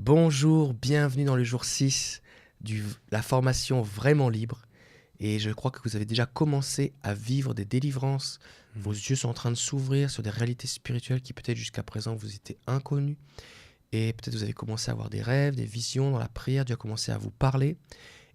Bonjour, bienvenue dans le jour 6 de la formation Vraiment Libre. Et je crois que vous avez déjà commencé à vivre des délivrances. Vos yeux sont en train de s'ouvrir sur des réalités spirituelles qui peut-être jusqu'à présent vous étaient inconnues. Et peut-être vous avez commencé à avoir des rêves, des visions dans la prière. Dieu a commencé à vous parler.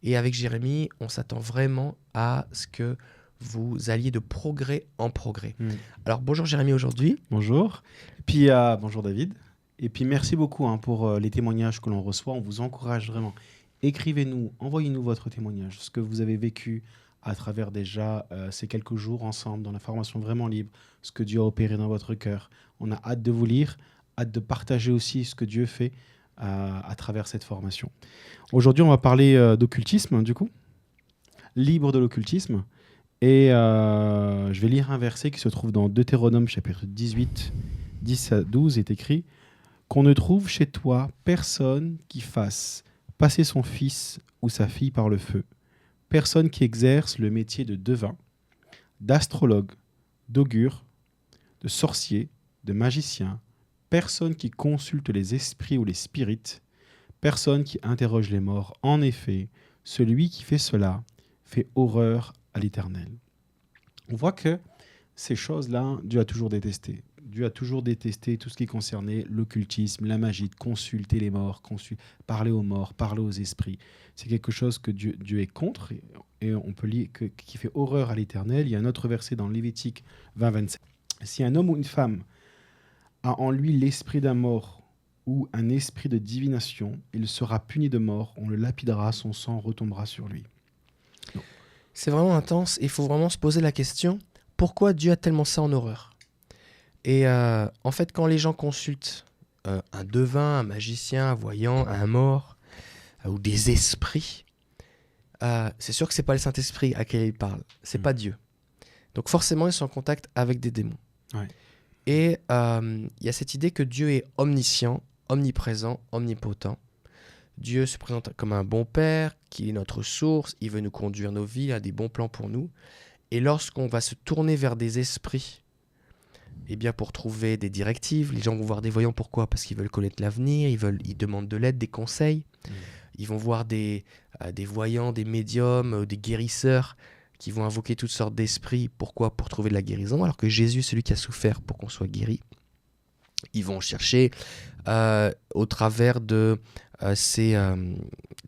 Et avec Jérémie, on s'attend vraiment à ce que vous alliez de progrès en progrès. Alors bonjour Jérémie aujourd'hui. Bonjour. Puis bonjour David. Et puis merci beaucoup pour les témoignages que l'on reçoit. On vous encourage vraiment. Écrivez-nous, envoyez-nous votre témoignage, ce que vous avez vécu à travers déjà ces quelques jours ensemble dans la formation Vraiment Libre, ce que Dieu a opéré dans votre cœur. On a hâte de vous lire, hâte de partager aussi ce que Dieu fait à travers cette formation. Aujourd'hui, on va parler d'occultisme, du coup. Libre de l'occultisme. Et je vais lire un verset qui se trouve dans Deutéronome chapitre 18, 10 à 12, est écrit « Qu'on ne trouve chez toi personne qui fasse passer son fils ou sa fille par le feu, personne qui exerce le métier de devin, d'astrologue, d'augure, de sorcier, de magicien, personne qui consulte les esprits ou les spirites, personne qui interroge les morts. En effet, celui qui fait cela fait horreur à l'Éternel. » On voit que ces choses-là, Dieu a toujours détesté. Dieu a toujours détesté tout ce qui concernait l'occultisme, la magie, de consulter les morts, parler aux morts, parler aux esprits. C'est quelque chose que Dieu est contre et on peut lire qui fait horreur à l'Éternel. Il y a un autre verset dans Lévitique 20-27. Si un homme ou une femme a en lui l'esprit d'un mort ou un esprit de divination, il sera puni de mort, on le lapidera, son sang retombera sur lui. C'est vraiment intense et il faut vraiment se poser la question, pourquoi Dieu a tellement ça en horreur ? Et en fait, quand les gens consultent un devin, un magicien, un voyant, un mort, ou des esprits, c'est sûr que c'est pas le Saint-Esprit à qui ils parlent, c'est pas Dieu. Donc forcément, ils sont en contact avec des démons. Ouais. Et il y a cette idée que Dieu est omniscient, omniprésent, omnipotent. Dieu se présente comme un bon père, qui est notre source, il veut nous conduire nos vies, il a des bons plans pour nous. Et lorsqu'on va se tourner vers des esprits, eh bien pour trouver des directives, les gens vont voir des voyants, pourquoi ? Parce qu'ils veulent connaître l'avenir, ils demandent de l'aide, des conseils. Ils vont voir des voyants, des médiums, des guérisseurs qui vont invoquer toutes sortes d'esprits. Pourquoi ? Pour trouver de la guérison, alors que Jésus est celui qui a souffert pour qu'on soit guéri. Ils vont chercher au travers de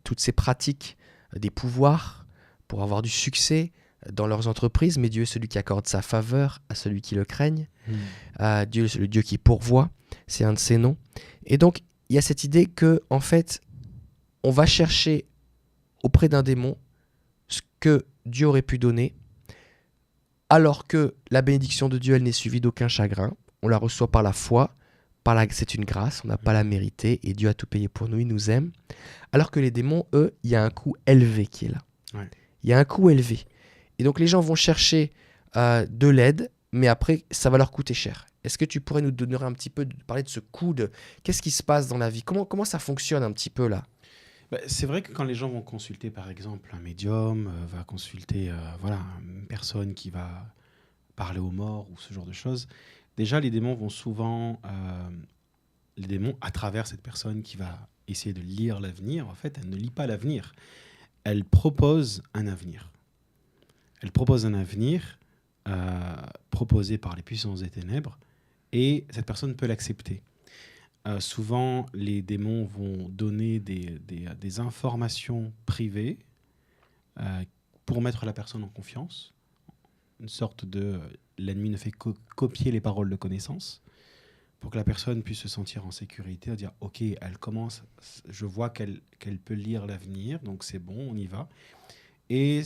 toutes ces pratiques des pouvoirs pour avoir du succès dans leurs entreprises, mais Dieu est celui qui accorde sa faveur à celui qui le craigne. Dieu est le Dieu qui pourvoit, c'est un de ses noms. Et donc, il y a cette idée que, en fait, on va chercher auprès d'un démon ce que Dieu aurait pu donner, alors que la bénédiction de Dieu, elle n'est suivie d'aucun chagrin. On la reçoit par la foi, c'est une grâce, on n'a pas la mériter, et Dieu a tout payé pour nous, il nous aime. Alors que les démons, eux, il y a un coût élevé qui est là. Ouais. Il y a un coût élevé. Et donc les gens vont chercher de l'aide, mais après, ça va leur coûter cher. Est-ce que tu pourrais nous donner un petit peu, parler de ce coût de... Qu'est-ce qui se passe dans la vie ? Comment ça fonctionne un petit peu là ? C'est vrai que quand les gens vont consulter, par exemple, un médium, va consulter une personne qui va parler aux morts ou ce genre de choses, déjà, les démons vont souvent... les démons, à travers cette personne qui va essayer de lire l'avenir, en fait, elle ne lit pas l'avenir. Elle propose un avenir. Elle propose un avenir proposé par les puissances des ténèbres et cette personne peut l'accepter. Souvent, les démons vont donner des informations privées pour mettre la personne en confiance. Une sorte de... L'ennemi ne fait que copier les paroles de connaissance pour que la personne puisse se sentir en sécurité, dire « Ok, elle commence, je vois qu'elle peut lire l'avenir, donc c'est bon, on y va. » Et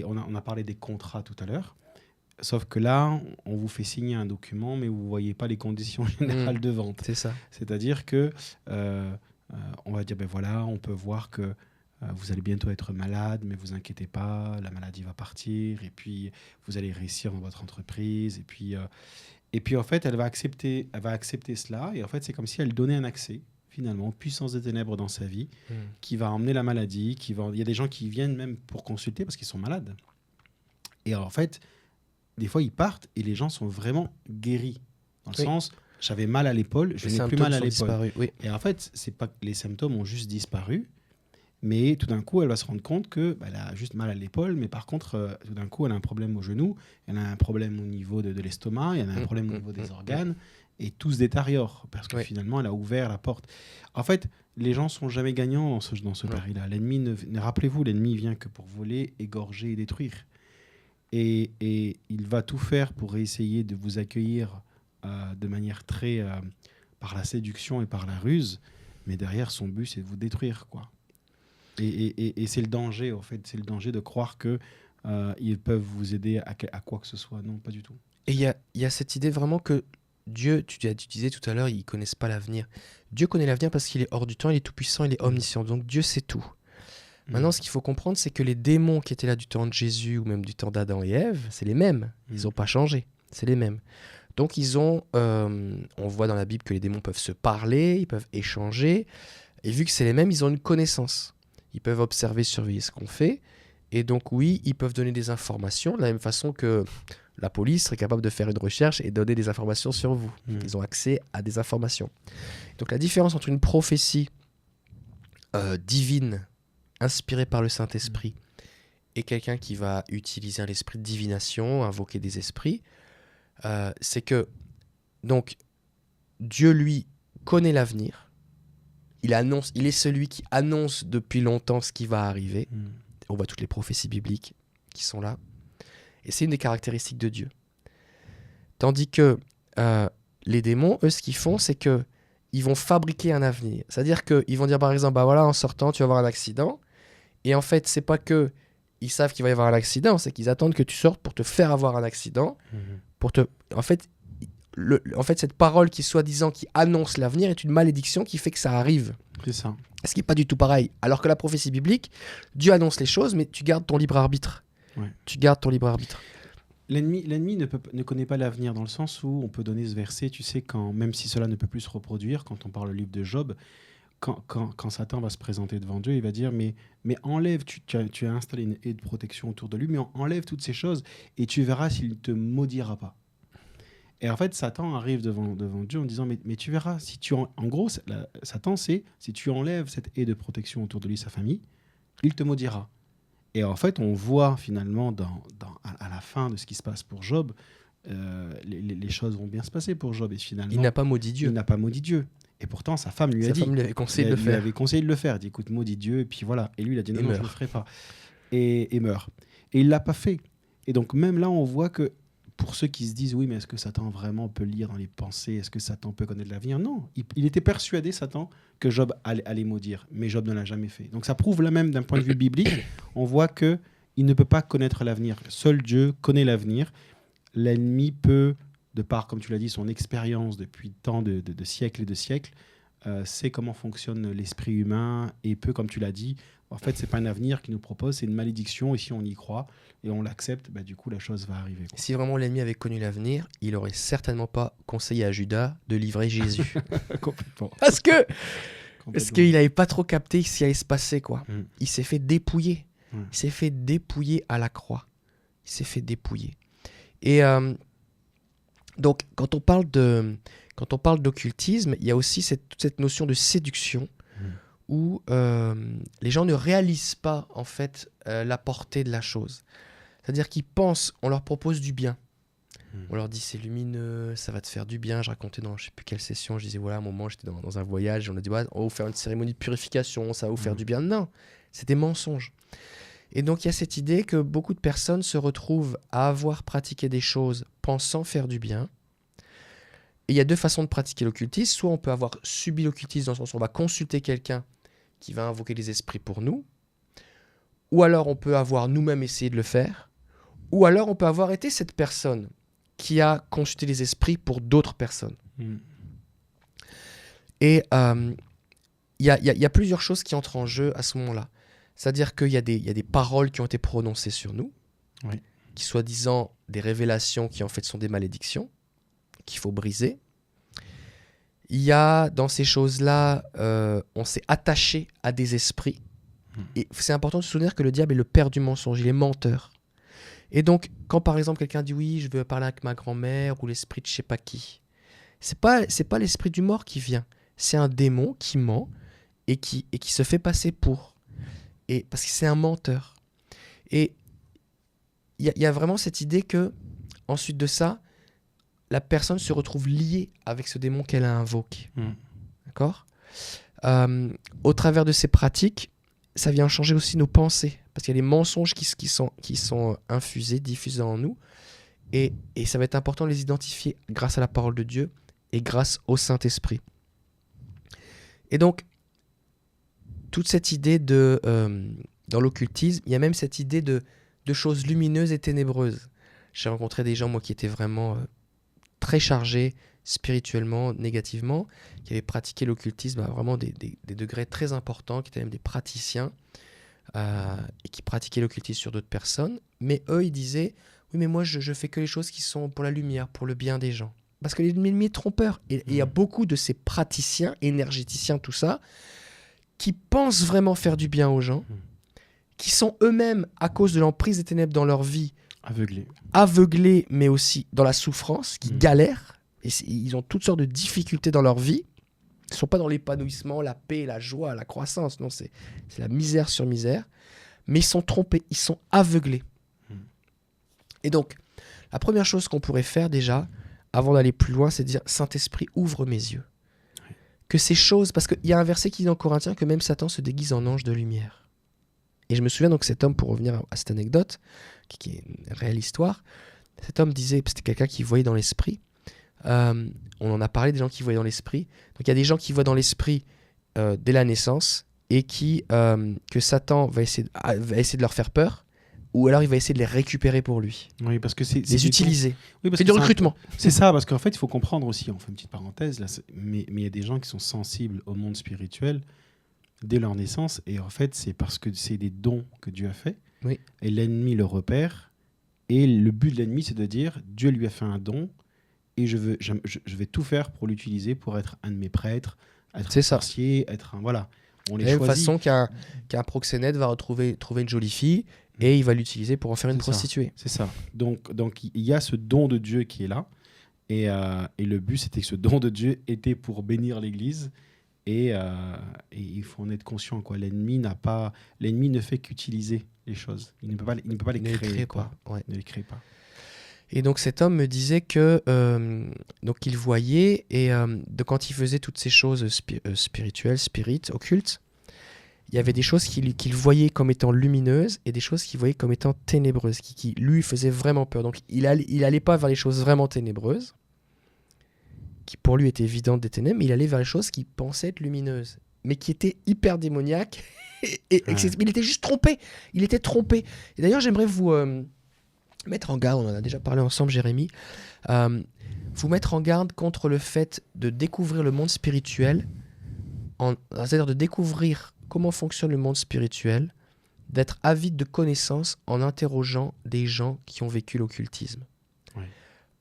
on a parlé des contrats tout à l'heure. Sauf que là, on vous fait signer un document, mais vous ne voyez pas les conditions générales de vente. C'est ça. C'est-à-dire que on va dire, ben voilà, on peut voir que vous allez bientôt être malade, mais vous inquiétez pas, la maladie va partir, et puis vous allez réussir dans votre entreprise. Et puis en fait, elle va accepter cela, et en fait, c'est comme si elle donnait un accès, finalement, puissance des ténèbres dans sa vie, qui va emmener la maladie. Il y a des gens qui viennent même pour consulter parce qu'ils sont malades. Et en fait, des fois, ils partent et les gens sont vraiment guéris. Dans le sens, J'avais mal à l'épaule, je Les n'ai plus symptômes mal à sont l'épaule. disparus, oui. Et en fait, c'est pas que les symptômes ont juste disparu, mais tout d'un coup, elle va se rendre compte que elle a juste mal à l'épaule, mais par contre, tout d'un coup, elle a un problème au genou, elle a un problème au niveau de l'estomac, elle a un problème au niveau des organes, et tout se détériore parce que Oui. finalement, elle a ouvert la porte. En fait, les gens sont jamais gagnants dans ce Non. pari-là. L'ennemi, rappelez-vous, l'ennemi vient que pour voler, égorger et détruire. Et il va tout faire pour essayer de vous accueillir de manière très par la séduction et par la ruse, mais derrière son but c'est de vous détruire, quoi. Et c'est le danger, en fait, c'est le danger de croire que ils peuvent vous aider à quoi que ce soit. Non, pas du tout. Et il y a cette idée vraiment que Dieu, tu disais tout à l'heure, ils connaissent pas l'avenir. Dieu connaît l'avenir parce qu'il est hors du temps, il est tout-puissant, il est omniscient. Donc Dieu sait tout. Maintenant, ce qu'il faut comprendre, c'est que les démons qui étaient là du temps de Jésus ou même du temps d'Adam et Ève, c'est les mêmes. Ils n'ont pas changé. C'est les mêmes. Donc ils ont, on voit dans la Bible que les démons peuvent se parler, ils peuvent échanger. Et vu que c'est les mêmes, ils ont une connaissance. Ils peuvent observer, surveiller ce qu'on fait. Et donc oui, ils peuvent donner des informations de la même façon que la police serait capable de faire une recherche et donner des informations sur vous. Ils ont accès à des informations. Donc la différence entre une prophétie divine, inspirée par le Saint-Esprit, et quelqu'un qui va utiliser l'esprit de divination, invoquer des esprits, c'est que donc Dieu, lui, connaît l'avenir. Il est celui qui annonce depuis longtemps ce qui va arriver. On voit toutes les prophéties bibliques qui sont là. Et c'est une des caractéristiques de Dieu. Tandis que les démons, eux, ce qu'ils font, c'est que ils vont fabriquer un avenir. C'est-à-dire qu'ils vont dire, par exemple, bah voilà, en sortant, tu vas avoir un accident. Et en fait, c'est pas que ils savent qu'il va y avoir un accident, c'est qu'ils attendent que tu sortes pour te faire avoir un accident. En fait, cette parole qui soi-disant qui annonce l'avenir est une malédiction qui fait que ça arrive. C'est ça. Ce qui n'est pas du tout pareil. Alors que la prophétie biblique, Dieu annonce les choses, mais tu gardes ton libre arbitre. Ouais. Tu gardes ton libre arbitre. L'ennemi ne connaît pas l'avenir dans le sens où on peut donner ce verset, tu sais, même si cela ne peut plus se reproduire, quand on parle le livre de Job, quand Satan va se présenter devant Dieu, il va dire mais enlève, tu as installé une haie de protection autour de lui, mais enlève toutes ces choses et tu verras s'il ne te maudira pas. Et en fait, Satan arrive devant Dieu en disant mais tu verras, en gros, Satan sait, si tu enlèves cette haie de protection autour de lui, sa famille, il te maudira. Et en fait, on voit finalement à la fin de ce qui se passe pour Job, les choses vont bien se passer pour Job. Et finalement, il n'a pas maudit Dieu. Il n'a pas maudit Dieu. Et pourtant, sa femme lui avait conseillé de le faire. Il avait conseillé de le faire. Il dit, écoute, maudit Dieu. Et puis voilà. Et lui, il a dit, non, je ne le ferai pas. Et meurt. Et il ne l'a pas fait. Et donc, même là, on voit que pour ceux qui se disent, oui, mais est-ce que Satan vraiment peut lire dans les pensées? Est-ce que Satan peut connaître l'avenir? Non. Il était persuadé, Satan, que Job allait maudire. Mais Job ne l'a jamais fait. Donc, ça prouve là même, d'un point de vue biblique, on voit qu'il ne peut pas connaître l'avenir. Seul Dieu connaît l'avenir. L'ennemi peut, de par, comme tu l'as dit, son expérience depuis tant de siècles et de siècles, sait comment fonctionne l'esprit humain et peut, comme tu l'as dit, en fait, c'est pas un avenir qu'il nous propose, c'est une malédiction. Et si on y croit et on l'accepte, du coup, la chose va arriver, quoi. Si vraiment l'ennemi avait connu l'avenir, il aurait certainement pas conseillé à Judas de livrer Jésus. Complètement. Parce qu'il n'avait pas trop capté ce qui allait se passer, quoi. Il s'est fait dépouiller. Il s'est fait dépouiller à la croix. Il s'est fait dépouiller. Et donc, quand on parle d'occultisme, il y a aussi toute cette notion de séduction où les gens ne réalisent pas en fait la portée de la chose. C'est-à-dire qu'ils pensent, on leur propose du bien. On leur dit c'est lumineux, ça va te faire du bien. Je racontais dans je ne sais plus quelle session, je disais voilà, à un moment j'étais dans un voyage, on a dit ouais, on va vous faire une cérémonie de purification, ça va vous faire du bien. Non, c'est des mensonges. Et donc il y a cette idée que beaucoup de personnes se retrouvent à avoir pratiqué des choses pensant faire du bien. Et il y a deux façons de pratiquer l'occultisme. Soit on peut avoir subi l'occultisme dans le sens où on va consulter quelqu'un qui va invoquer les esprits pour nous. Ou alors on peut avoir nous-mêmes essayé de le faire. Ou alors on peut avoir été cette personne qui a consulté les esprits pour d'autres personnes. Et il y a plusieurs choses qui entrent en jeu à ce moment-là. C'est-à-dire qu'il y a des paroles qui ont été prononcées sur nous, qui soi-disant des révélations qui en fait sont des malédictions, qu'il faut briser. Il y a dans ces choses-là, on s'est attaché à des esprits. Et c'est important de se souvenir que le diable est le père du mensonge, il est menteur. Et donc, quand par exemple quelqu'un dit oui, je veux parler avec ma grand-mère ou l'esprit de je sais pas qui, c'est pas l'esprit du mort qui vient. C'est un démon qui ment et qui se fait passer pour. Et parce que c'est un menteur. Et il y a vraiment cette idée que, ensuite de ça, la personne se retrouve liée avec ce démon qu'elle a invoqué. D'accord ? Au travers de ces pratiques, ça vient changer aussi nos pensées. Parce qu'il y a des mensonges qui sont infusés, diffusés en nous. Et ça va être important de les identifier grâce à la parole de Dieu et grâce au Saint-Esprit. Et donc, toute cette idée dans l'occultisme, il y a même cette idée de choses lumineuses et ténébreuses. J'ai rencontré des gens, moi, qui étaient vraiment très chargés spirituellement, négativement, qui avaient pratiqué l'occultisme à vraiment des degrés très importants, qui étaient même des praticiens, et qui pratiquaient l'occultisme sur d'autres personnes. Mais eux, ils disaient, oui, mais moi, je fais que les choses qui sont pour la lumière, pour le bien des gens. Parce que l'ennemi est trompeur. Et il y a beaucoup de ces praticiens, énergéticiens, tout ça, qui pensent vraiment faire du bien aux gens, qui sont eux-mêmes, à cause de l'emprise des ténèbres dans leur vie, aveuglés, mais aussi dans la souffrance, qui galèrent, et ils ont toutes sortes de difficultés dans leur vie. Ils ne sont pas dans l'épanouissement, la paix, la joie, la croissance. Non, c'est la misère sur misère. Mais ils sont trompés, ils sont aveuglés. Et donc, la première chose qu'on pourrait faire déjà, avant d'aller plus loin, c'est de dire, Saint-Esprit, ouvre mes yeux. Que ces choses, parce qu'il y a un verset qui dit en Corinthiens que même Satan se déguise en ange de lumière. Et je me souviens donc cet homme, pour revenir à cette anecdote, qui est une réelle histoire, cet homme disait, c'était quelqu'un qui voyait dans l'esprit, on en a parlé des gens qui voyaient dans l'esprit, donc il y a des gens qui voient dans l'esprit dès la naissance, et que Satan va essayer de leur faire peur, ou alors il va essayer de les récupérer pour lui. Oui, parce que c'est les utiliser. Oui, parce c'est du recrutement. C'est ça, parce qu'en fait, il faut comprendre aussi, on fait une petite parenthèse, là, mais il y a des gens qui sont sensibles au monde spirituel dès leur naissance, et en fait, c'est parce que c'est des dons que Dieu a fait, et l'ennemi le repère, et le but de l'ennemi, c'est de dire, Dieu lui a fait un don, et je vais tout faire pour l'utiliser, pour être un de mes prêtres, être un sorcier, être un... Voilà. On les de la même choisit. façon qu'un proxénète va trouver une jolie fille, et il va l'utiliser pour en faire une prostituée. C'est ça. Donc il y a ce don de Dieu qui est là. Et le but, c'était que ce don de Dieu était pour bénir l'Église. Et il faut en être conscient, quoi. L'ennemi ne fait qu'utiliser les choses. Il ne peut pas les créer. Ne les crée pas. Et donc cet homme me disait que donc il voyait, et quand il faisait toutes ces choses spirituelles, occultes, il y avait des choses qu'il voyait comme étant lumineuses et des choses qu'il voyait comme étant ténébreuses, qui lui faisaient vraiment peur. Donc il allait pas vers les choses vraiment ténébreuses, qui pour lui étaient évidentes des ténèbres, mais il allait vers les choses qui pensaient être lumineuses, mais qui étaient hyper démoniaques. Il était juste trompé. Il était trompé. Et d'ailleurs, j'aimerais vous mettre en garde, on en a déjà parlé ensemble, Jérémy, vous mettre en garde contre le fait de découvrir le monde spirituel, c'est-à-dire de découvrir comment fonctionne le monde spirituel, d'être avide de connaissances en interrogeant des gens qui ont vécu l'occultisme. Oui.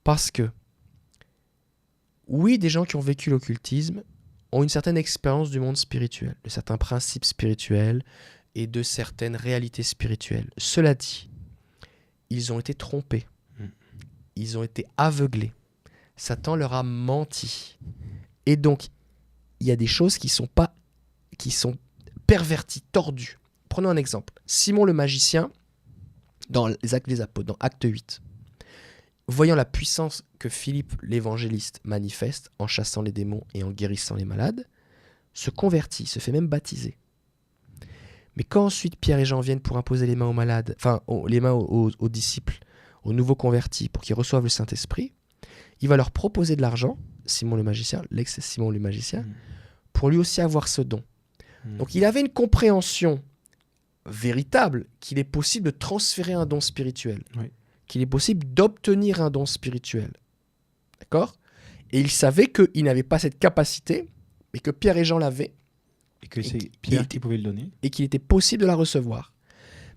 Parce que, oui, des gens qui ont vécu l'occultisme ont une certaine expérience du monde spirituel, de certains principes spirituels et de certaines réalités spirituelles. Cela dit, ils ont été trompés. Ils ont été aveuglés. Satan leur a menti. Et donc, il y a des choses qui sont perverties, tordues. Prenons un exemple. Simon le magicien, dans les Actes des Apôtres, dans Acte 8, voyant la puissance que Philippe l'évangéliste manifeste en chassant les démons et en guérissant les malades, se convertit, se fait même baptiser. Mais quand ensuite Pierre et Jean viennent pour imposer les mains aux malades, les mains aux disciples, aux nouveaux convertis, pour qu'ils reçoivent le Saint-Esprit, il va leur proposer de l'argent, Simon le magicien, l'ex-Simon le magicien, pour lui aussi avoir ce don. Donc il avait une compréhension véritable qu'il est possible de transférer un don spirituel, qu'il est possible d'obtenir un don spirituel. D'accord ? Et il savait qu'il n'avait pas cette capacité, mais que Pierre et Jean l'avaient, et que c'est Pierre qui pouvait le donner. Et qu'il était possible de la recevoir.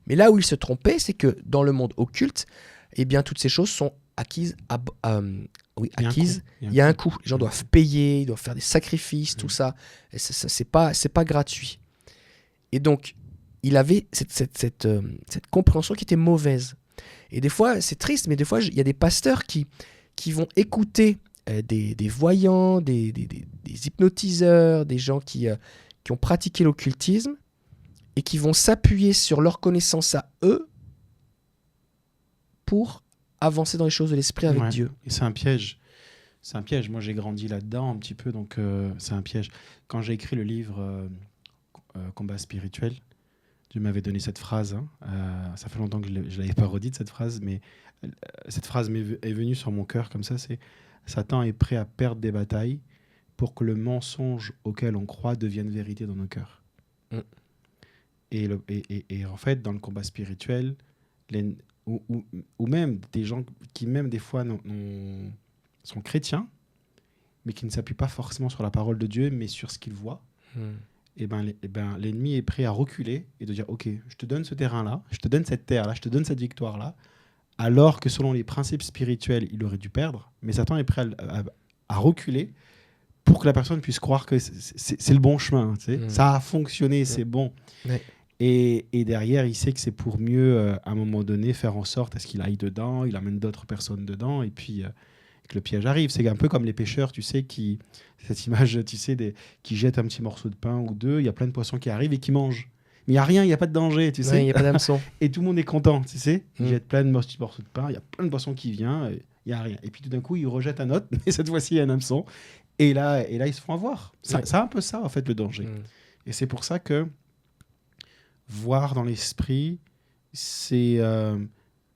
Mais là où il se trompait, c'est que dans le monde occulte, eh bien, toutes ces choses sont acquises. Il y a un coût. Les gens doivent payer, ils doivent faire des sacrifices, tout ça. Et c'est pas gratuit. Et donc, il avait cette compréhension qui était mauvaise. Et des fois, c'est triste, mais des fois, il y a des pasteurs qui vont écouter des voyants, des hypnotiseurs, des gens qui ont pratiqué l'occultisme et qui vont s'appuyer sur leur connaissance à eux pour avancer dans les choses de l'esprit avec Dieu. Et c'est un piège. C'est un piège. Moi, j'ai grandi là-dedans un petit peu, donc c'est un piège. Quand j'ai écrit le livre Combat spirituel, Dieu m'avait donné cette phrase. Ça fait longtemps que je ne l'avais pas redite, cette phrase, mais cette phrase est venue sur mon cœur comme ça, c'est « Satan est prêt à perdre des batailles pour que le mensonge auquel on croit devienne vérité dans nos cœurs. » Et en fait, dans le combat spirituel, ou même des gens qui même des fois sont chrétiens, mais qui ne s'appuient pas forcément sur la parole de Dieu, mais sur ce qu'ils voient, l'ennemi est prêt à reculer et de dire « Ok, je te donne ce terrain-là, je te donne cette terre-là, je te donne cette victoire-là », alors que selon les principes spirituels, il aurait dû perdre, mais Satan est prêt à reculer pour que la personne puisse croire que c'est le bon chemin. Tu sais. Ça a fonctionné, c'est bon. Ouais. Et derrière, il sait que c'est pour mieux, à un moment donné, faire en sorte à ce qu'il aille dedans, il amène d'autres personnes dedans, et puis que le piège arrive. C'est un peu comme les pêcheurs, tu sais, cette image, tu sais, qui jettent un petit morceau de pain ou deux, il y a plein de poissons qui arrivent et qui mangent. Mais il n'y a rien, il n'y a pas de danger, tu sais. Il n'y a pas d'hameçon. Et tout le monde est content, tu sais. Ils jettent plein de morceaux de pain, il y a plein de poissons qui viennent, il n'y a rien. Et puis tout d'un coup, ils rejettent un autre, mais cette fois-ci, il y a un hameçon. Et là, ils se font avoir. C'est un peu ça, en fait, le danger. Et c'est pour ça que voir dans l'esprit, c'est...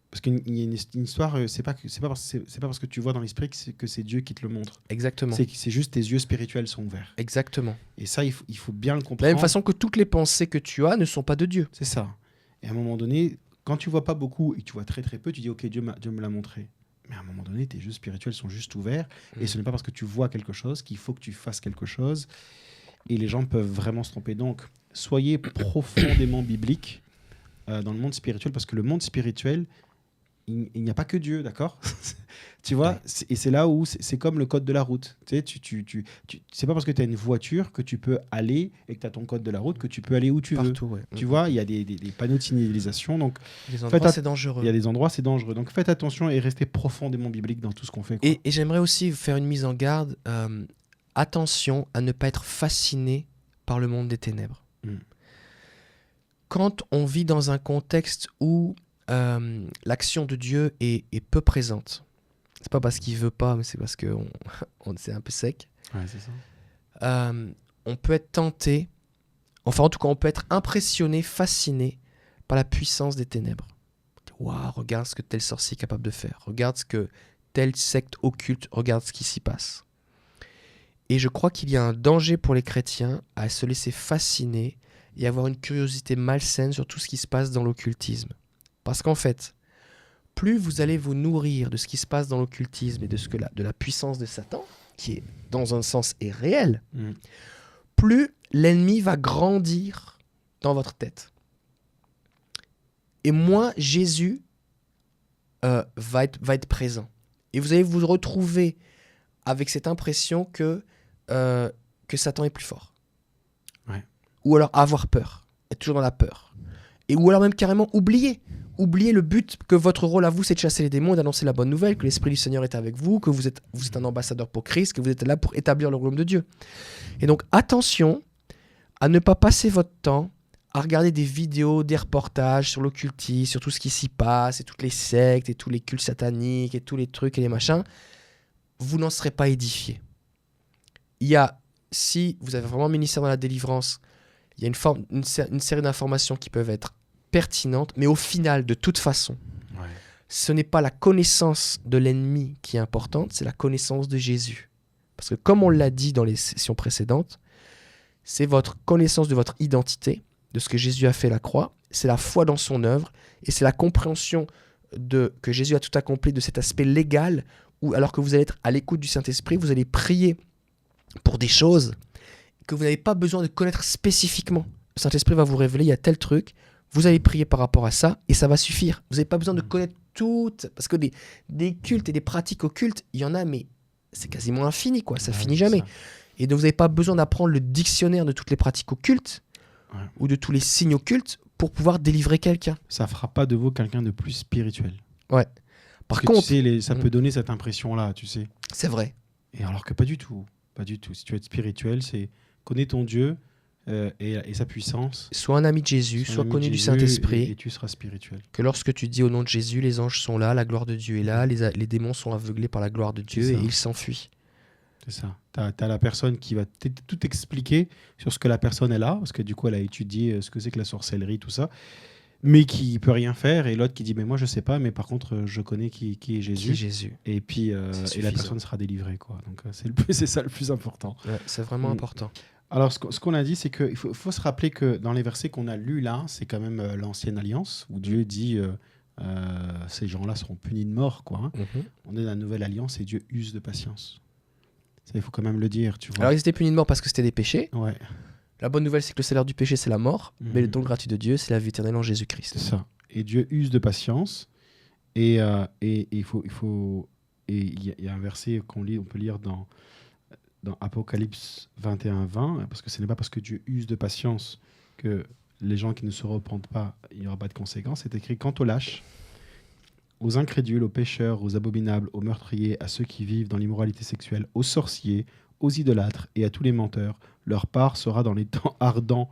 parce qu'il y a une histoire, c'est pas parce que tu vois dans l'esprit que c'est Dieu qui te le montre. Exactement. C'est juste tes yeux spirituels sont ouverts. Exactement. Et ça, il faut bien le comprendre. De la même façon que toutes les pensées que tu as ne sont pas de Dieu. C'est ça. Et à un moment donné, quand tu vois pas beaucoup et que tu vois très très peu, tu dis ok, Dieu me l'a montré. Mais à un moment donné, tes yeux spirituels sont juste ouverts. Et ce n'est pas parce que tu vois quelque chose qu'il faut que tu fasses quelque chose. Et les gens peuvent vraiment se tromper. Donc, soyez profondément bibliques dans le monde spirituel, parce que le monde spirituel, il n'y a pas que Dieu, d'accord? Tu vois, et c'est là où c'est comme le code de la route. Tu sais, c'est pas parce que tu as une voiture que tu peux aller et que tu as ton code de la route que tu peux aller où tu Partout, veux. Tu vois, il y a des panneaux de signalisation. Donc, les endroits, c'est dangereux. Il y a des endroits, c'est dangereux. Donc, faites attention et restez profondément biblique dans tout ce qu'on fait. Quoi. Et j'aimerais aussi faire une mise en garde. Attention à ne pas être fasciné par le monde des ténèbres. Quand on vit dans un contexte où l'action de Dieu est peu présente, c'est pas parce qu'il veut pas, mais c'est parce que c'est un peu sec. Ouais, c'est ça. On peut être tenté, enfin en tout cas on peut être impressionné, fasciné par la puissance des ténèbres. Waouh, regarde ce que tel sorcier est capable de faire. Regarde ce que telle secte occulte, regarde ce qui s'y passe. Et je crois qu'il y a un danger pour les chrétiens à se laisser fasciner et avoir une curiosité malsaine sur tout ce qui se passe dans l'occultisme. Parce qu'en fait, plus vous allez vous nourrir de ce qui se passe dans l'occultisme et de la puissance de Satan, qui est dans un sens est réel, plus l'ennemi va grandir dans votre tête. Et moins Jésus va être présent. Et vous allez vous retrouver avec cette impression que Satan est plus fort. Ouais. Ou alors avoir peur, être toujours dans la peur. Ou alors même carrément oublier le but, que votre rôle à vous, c'est de chasser les démons et d'annoncer la bonne nouvelle, que l'Esprit du Seigneur est avec vous, que vous êtes un ambassadeur pour Christ, que vous êtes là pour établir le royaume de Dieu. Et donc attention à ne pas passer votre temps à regarder des vidéos, des reportages sur l'occultisme, sur tout ce qui s'y passe, et toutes les sectes, et tous les cultes sataniques, et tous les trucs et les machins. Vous n'en serez pas édifié. Si vous avez vraiment un ministère dans la délivrance, il y a une série d'informations qui peuvent être pertinentes, mais au final, de toute façon, ce n'est pas la connaissance de l'ennemi qui est importante, c'est la connaissance de Jésus. Parce que comme on l'a dit dans les sessions précédentes, c'est votre connaissance de votre identité, de ce que Jésus a fait à la croix, c'est la foi dans son œuvre, et c'est la compréhension que Jésus a tout accompli de cet aspect légal, où alors que vous allez être à l'écoute du Saint-Esprit, vous allez prier pour des choses que vous n'avez pas besoin de connaître spécifiquement. Le Saint-Esprit va vous révéler, il y a tel truc, vous allez prier par rapport à ça, et ça va suffire. Vous n'avez pas besoin de connaître toutes, parce que des cultes et des pratiques occultes, il y en a, mais c'est quasiment infini, quoi. Ça finit jamais. Et donc vous n'avez pas besoin d'apprendre le dictionnaire de toutes les pratiques occultes, ou de tous les signes occultes, pour pouvoir délivrer quelqu'un. Ça ne fera pas de vous quelqu'un de plus spirituel. Ouais. Par contre, tu sais, ça peut donner cette impression-là, tu sais. C'est vrai. Et alors que pas du tout. Pas du tout. Si tu veux être spirituel, c'est connais ton Dieu et sa puissance. Sois un ami de Jésus, Sois un sois ami de connu du Jésus Saint-Esprit. et tu seras spirituel. Que lorsque tu dis au nom de Jésus, les anges sont là, la gloire de Dieu est là, les démons sont aveuglés par la gloire de Dieu C'est et ça. ils s'enfuient. C'est ça. Tu as la personne qui va tout expliquer sur ce que la personne est là, parce que du coup, elle a étudié ce que c'est que la sorcellerie, tout ça, mais qui peut rien faire. Et l'autre qui dit, mais moi, je sais pas, mais par contre, je connais qui est Qui est Jésus. Jésus. Et puis, C'est et la suffisant. personne sera délivrée. Quoi. Donc, c'est ça le plus important. Ouais, c'est vraiment Mm. important. Alors, ce qu'on a dit, c'est qu'il faut se rappeler que dans les versets qu'on a lus là, c'est quand même l'ancienne alliance, où Dieu dit, ces gens-là seront punis de mort. Quoi, hein. Mhm. On est dans la nouvelle alliance et Dieu use de patience. Ça, il faut quand même le dire, tu vois. Alors ils étaient punis de mort parce que c'était des péchés. Ouais. La bonne nouvelle, c'est que le salaire du péché, c'est la mort. Mhm. Mais le don gratuit de Dieu, c'est la vie éternelle en C'est Jésus-Christ. ça. Et Dieu use de patience. Et il faut. Et il y a un verset qu'on lit, on peut lire dans Apocalypse 21-20, parce que ce n'est pas parce que Dieu use de patience que les gens qui ne se repentent pas, il n'y aura pas de conséquences. C'est écrit: quant aux lâches, aux incrédules, aux pécheurs, aux abominables, aux meurtriers, à ceux qui vivent dans l'immoralité sexuelle, aux sorciers, aux idolâtres et à tous les menteurs, leur part sera dans les temps ardents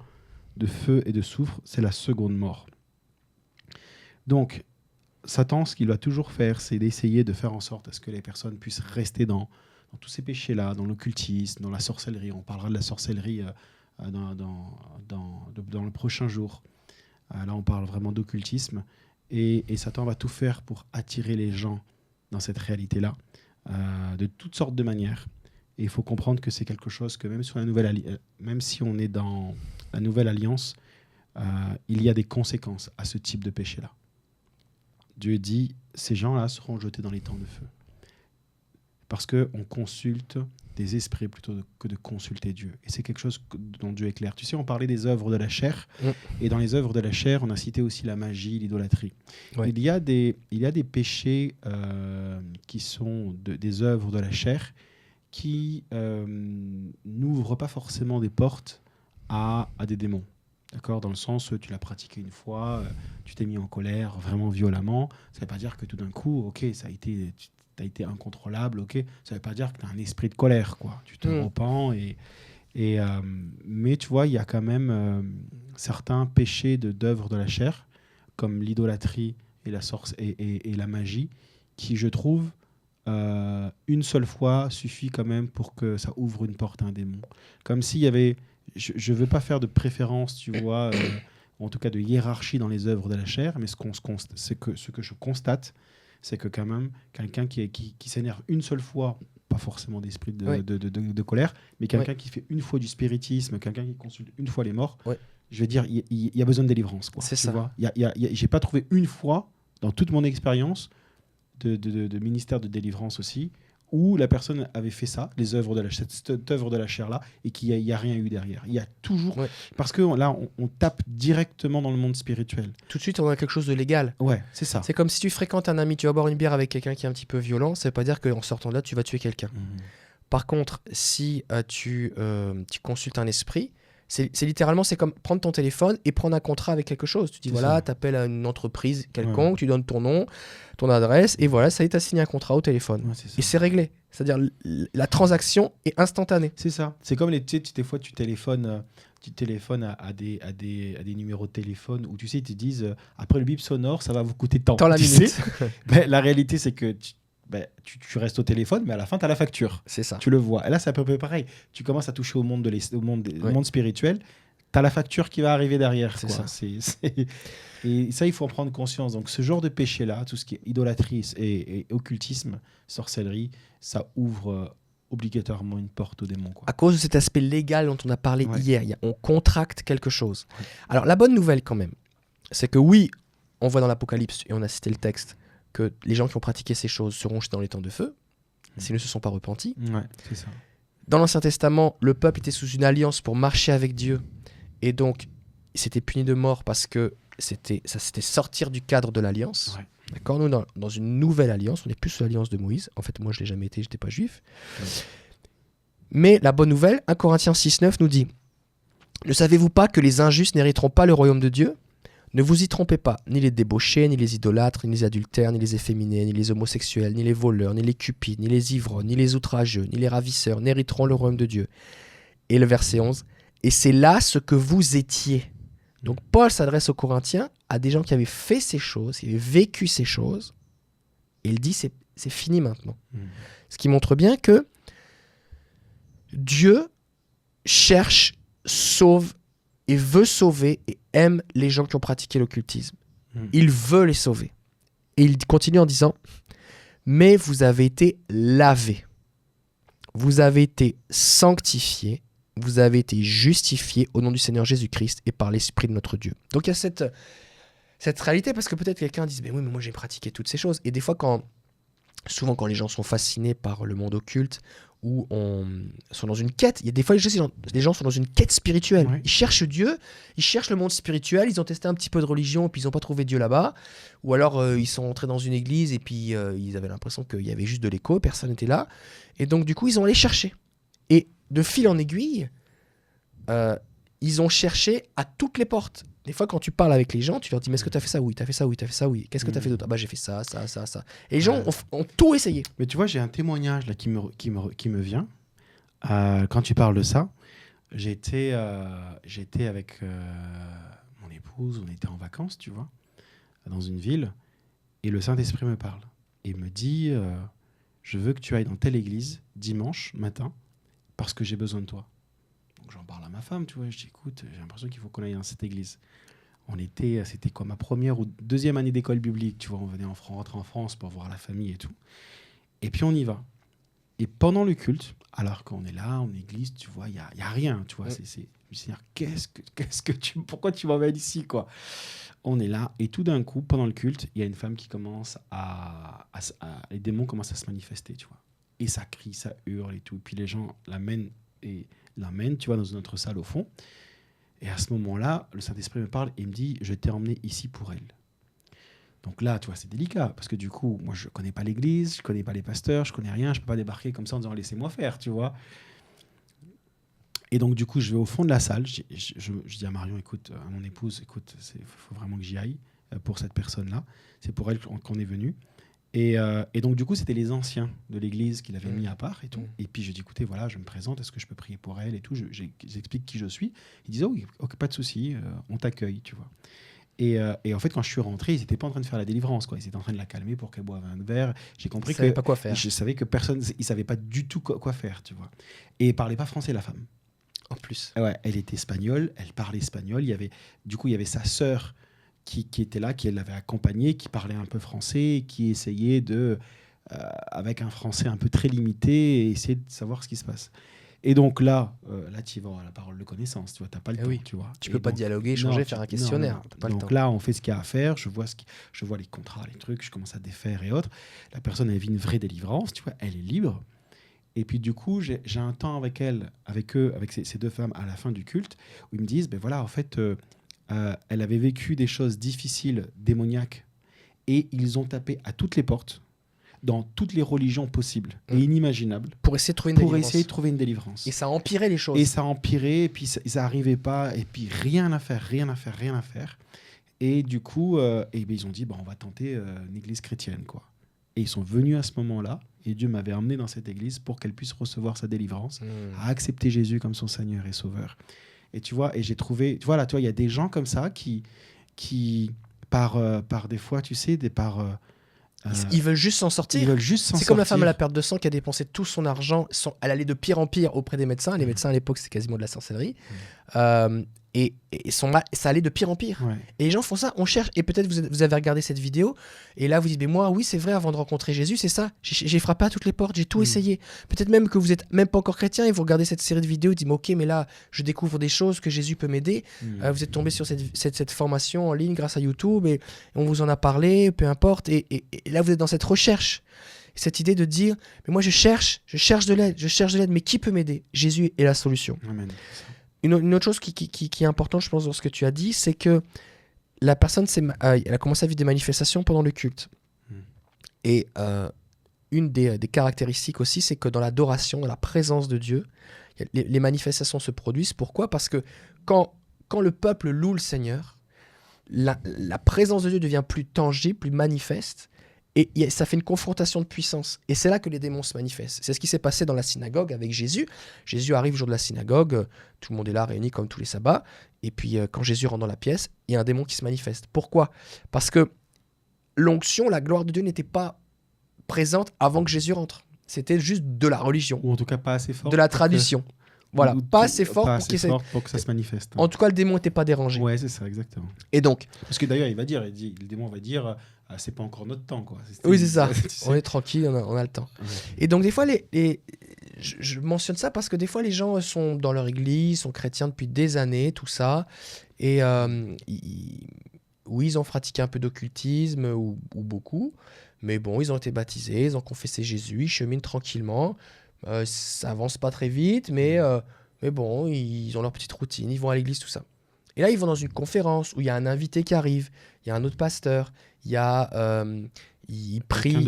de feu et de soufre, c'est la seconde mort. Donc, Satan, ce qu'il va toujours faire, c'est d'essayer de faire en sorte à ce que les personnes puissent rester dans tous ces péchés-là, dans l'occultisme, dans la sorcellerie. On parlera de la sorcellerie dans le prochain jour. Là, on parle vraiment d'occultisme. Et Satan va tout faire pour attirer les gens dans cette réalité-là, de toutes sortes de manières. Et il faut comprendre que c'est quelque chose que même si on est dans la nouvelle alliance, il y a des conséquences à ce type de péché-là. Dieu dit, ces gens-là seront jetés dans les temps de feu. Parce qu'on consulte des esprits plutôt que de consulter Dieu. Et c'est quelque chose dont Dieu est clair. Tu sais, on parlait des œuvres de la chair. Et dans les œuvres de la chair, on a cité aussi la magie, l'idolâtrie. Ouais. Il y a des péchés qui sont des œuvres de la chair qui n'ouvrent pas forcément des portes à des démons. D'accord ? Dans le sens, tu l'as pratiqué une fois, tu t'es mis en colère vraiment violemment. Ça ne veut pas dire que tout d'un coup, ok, tu as été incontrôlable, ok. Ça ne veut pas dire que tu as un esprit de colère, quoi. Tu te repens mais tu vois, il y a quand même certains péchés d'œuvres de la chair, comme l'idolâtrie et la magie, qui, je trouve, une seule fois suffit quand même pour que ça ouvre une porte à un démon. Comme s'il y avait... Je ne veux pas faire de préférence, tu vois, en tout cas de hiérarchie dans les œuvres de la chair, mais ce que je constate, c'est que quand même, quelqu'un qui s'énerve une seule fois, pas forcément d'esprit de colère, mais quelqu'un qui fait une fois du spiritisme, quelqu'un qui consulte une fois les morts, je vais dire, il y a besoin de délivrance. Quoi, c'est tu ça. vois, j'ai pas trouvé une fois, dans toute mon expérience de ministère de délivrance aussi, où la personne avait fait ça, cette œuvre de la chair-là, et qu'il n'y a rien eu derrière. Il y a toujours... Parce que là, on tape directement dans le monde spirituel. Tout de suite, on a quelque chose de légal. Ouais, c'est ça. C'est comme si tu fréquentes un ami, tu vas boire une bière avec quelqu'un qui est un petit peu violent, ça ne veut pas dire qu'en sortant de là, tu vas tuer quelqu'un. Par contre, si tu consultes un esprit, c'est littéralement, c'est comme prendre ton téléphone et prendre un contrat avec quelque chose. Tu dis, voilà, tu appelles à une entreprise quelconque, tu donnes ton nom, ton adresse, et voilà, ça y est, tu as signé un contrat au téléphone. Et c'est réglé. C'est-à-dire, la transaction est instantanée. C'est ça. C'est comme des fois, tu téléphones à des numéros de téléphone où, tu sais, ils te disent, après le bip sonore, ça va vous coûter tant. Tant la minute. La réalité, c'est que tu restes au téléphone, mais à la fin, tu as la facture. C'est ça. Tu le vois. Et là, c'est à peu près pareil. Tu commences à toucher au monde spirituel, tu as la facture qui va arriver derrière. C'est quoi. ça. Et ça, il faut en prendre conscience. Donc, ce genre de péché-là, tout ce qui est idolâtrie et occultisme, sorcellerie, ça ouvre obligatoirement une porte au démon. Quoi. À cause de cet aspect légal dont on a parlé hier, on contracte quelque chose. Alors, la bonne nouvelle quand même, c'est que oui, on voit dans l'Apocalypse, et on a cité le texte, que les gens qui ont pratiqué ces choses seront jetés dans les temps de feu, s'ils ne se sont pas repentis. Ouais, c'est ça. Dans l'Ancien Testament, le peuple était sous une alliance pour marcher avec Dieu, et donc c'était puni de mort parce que c'était sortir du cadre de l'alliance. Ouais. D'accord ? Nous, dans une nouvelle alliance, on n'est plus sous l'alliance de Moïse. En fait, moi, je ne l'ai jamais été, je n'étais pas juif. Ouais. Mais la bonne nouvelle, 1 Corinthiens 6,9 nous dit « Ne savez-vous pas que les injustes n'hériteront pas le royaume de Dieu ? Ne vous y trompez pas, ni les débauchés, ni les idolâtres, ni les adultères, ni les efféminés, ni les homosexuels, ni les voleurs, ni les cupides, ni les ivrognes, ni les outrageux, ni les ravisseurs n'hériteront le royaume de Dieu. Et le verset 11, et c'est là ce que vous étiez. Donc Paul s'adresse aux Corinthiens, à des gens qui avaient fait ces choses, qui avaient vécu ces choses, et il dit c'est fini maintenant. Ce qui montre bien que Dieu cherche, sauve et veut sauver et aime les gens qui ont pratiqué l'occultisme. Il veut les sauver. Et il continue en disant, mais vous avez été lavés, vous avez été sanctifiés, vous avez été justifiés au nom du Seigneur Jésus-Christ et par l'Esprit de notre Dieu. Donc il y a cette réalité, parce que peut-être quelqu'un dit, mais oui, mais moi j'ai pratiqué toutes ces choses. Et des fois, souvent quand les gens sont fascinés par le monde occulte ou sont dans une quête, il y a des fois les gens sont dans une quête spirituelle. Oui. Ils cherchent Dieu, ils cherchent le monde spirituel, ils ont testé un petit peu de religion et puis ils n'ont pas trouvé Dieu là-bas. Ou alors ils sont entrés dans une église et puis ils avaient l'impression qu'il y avait juste de l'écho, personne n'était là. Et donc du coup ils ont allé chercher. Et de fil en aiguille, ils ont cherché à toutes les portes. Des fois, quand tu parles avec les gens, tu leur dis, mais est-ce que tu as fait ça? Oui, tu as fait ça? Oui, tu as fait ça? Oui. Qu'est-ce que tu as fait d'autre? Ah bah j'ai fait ça. Et les gens ont tout essayé. Mais tu vois, j'ai un témoignage là qui me vient. Quand tu parles de ça, j'étais avec mon épouse, on était en vacances, tu vois, dans une ville, et le Saint-Esprit me parle. Et il me dit, je veux que tu ailles dans telle église dimanche matin, parce que j'ai besoin de toi. Donc j'en parle à ma femme, tu vois, je dis, écoute, j'ai l'impression qu'il faut qu'on aille dans cette église. C'était quoi, ma première ou deuxième année d'école biblique, tu vois, on venait rentrer en France pour voir la famille et tout. Et puis on y va. Et pendant le culte, alors qu'on est là, en église, tu vois, il y a rien, tu vois. Je me dis, pourquoi tu m'emmènes ici, quoi? On est là, et tout d'un coup, pendant le culte, il y a une femme qui commence les démons commencent à se manifester, tu vois. Et ça crie, ça hurle et tout. Puis les gens l'amènent, tu vois, dans une autre salle au fond. Et à ce moment-là, le Saint-Esprit me parle et me dit, je t'ai emmené ici pour elle. Donc là, tu vois, c'est délicat, parce que du coup, moi, je ne connais pas l'église, je ne connais pas les pasteurs, je ne connais rien, je ne peux pas débarquer comme ça en disant, laissez-moi faire, tu vois. Et donc, du coup, je vais au fond de la salle, je dis à Marion, écoute, à mon épouse, écoute, il faut vraiment que j'y aille pour cette personne-là. C'est pour elle qu'on est venu. Et donc, du coup, c'était les anciens de l'église qui l'avaient mis à part et tout. Et puis, je dis, écoutez, voilà, je me présente, est-ce que je peux prier pour elle et tout. J'explique qui je suis. Ils disent, oh, okay, pas de souci, on t'accueille, tu vois. Et en fait, quand je suis rentré, ils n'étaient pas en train de faire la délivrance, quoi. Ils étaient en train de la calmer pour qu'elle boive un verre. J'ai compris ils ne savaient pas quoi faire. Je savais que personne, ils ne savaient pas du tout quoi faire, tu vois. Et elle ne parlait pas français, la femme. En plus. Ouais, elle était espagnole, elle parlait espagnol. Il y avait sa sœur qui était là, qui l'avait accompagnée, qui parlait un peu français, qui essayait avec un français un peu très limité, essayer de savoir ce qui se passe. Et donc là tu vas à la parole de connaissance, tu vois, t'as pas le temps, oui. tu vois. Tu peux pas dialoguer, échanger, faire un questionnaire. Non. Pas donc le temps. là, on fait ce qu'il y a à faire. Je vois les contrats, les trucs, je commence à défaire et autres. La personne, elle vit une vraie délivrance, tu vois, elle est libre. Et puis du coup, j'ai un temps avec ces deux femmes à la fin du culte, où ils me disent, ben voilà, en fait, elle avait vécu des choses difficiles, démoniaques, et ils ont tapé à toutes les portes, dans toutes les religions possibles et inimaginables, pour essayer de trouver une délivrance. Et ça a empiré les choses. Et ça a empiré, et puis ça n'arrivait pas, et puis rien à faire. Et du coup, ils ont dit, on va tenter une église chrétienne, quoi. Et ils sont venus à ce moment-là, et Dieu m'avait emmené dans cette église pour qu'elle puisse recevoir sa délivrance, à accepter Jésus comme son Seigneur et Sauveur. Et tu vois, et j'ai trouvé, tu vois, là, il y a des gens comme ça qui par des fois, tu sais, ils veulent juste s'en sortir. C'est comme la femme à la perte de sang qui a dépensé tout son argent. Elle allait de pire en pire auprès des médecins. Les médecins à l'époque, c'était quasiment de la sorcellerie. Et ça allait de pire en pire. Ouais. Et les gens font ça, on cherche. Et peut-être vous avez regardé cette vidéo. Et là, vous dites, mais moi, oui, c'est vrai, avant de rencontrer Jésus, c'est ça. J'ai frappé à toutes les portes, j'ai tout essayé. Peut-être même que vous n'êtes même pas encore chrétien et vous regardez cette série de vidéos et dites, ok, mais là, je découvre des choses, que Jésus peut m'aider. Vous êtes tombé sur cette formation en ligne grâce à YouTube et on vous en a parlé, peu importe. Et là, vous êtes dans cette recherche. Cette idée de dire, mais moi, je cherche de l'aide, mais qui peut m'aider? Jésus est la solution. Amen. Une autre chose qui est importante, je pense, dans ce que tu as dit, c'est que la personne elle a commencé à vivre des manifestations pendant le culte. Et une des caractéristiques aussi, c'est que dans l'adoration, dans la présence de Dieu, les manifestations se produisent. Pourquoi? Parce que quand le peuple loue le Seigneur, la présence de Dieu devient plus tangible, plus manifeste, et ça fait une confrontation de puissance. Et c'est là que les démons se manifestent. C'est ce qui s'est passé dans la synagogue avec Jésus. Jésus arrive au jour de la synagogue, tout le monde est là réuni comme tous les sabbats, et puis quand Jésus rentre dans la pièce, il y a un démon qui se manifeste. Pourquoi ? Parce que l'onction, la gloire de Dieu n'était pas présente avant que Jésus rentre. C'était juste de la religion. Ou en tout cas pas assez fort. De la tradition. Voilà, pas assez fort pour que ça se manifeste. En tout cas, le démon n'était pas dérangé. Ouais, c'est ça, exactement. Et donc... Parce que d'ailleurs, le démon va dire, c'est pas encore notre temps, quoi. Oui, c'est ça. On est tranquille, on a le temps. Ouais. Et donc, des fois, je mentionne ça parce que des fois, les gens sont dans leur église, sont chrétiens depuis des années, tout ça. Et oui, ils ont pratiqué un peu d'occultisme, ou beaucoup. Mais bon, ils ont été baptisés, ils ont confessé Jésus, ils cheminent tranquillement. Ça avance pas très vite, mais bon, ils ont leur petite routine, ils vont à l'église, tout ça. Et là, ils vont dans une conférence où il y a un invité qui arrive, il y a un autre pasteur, il y a... il prie...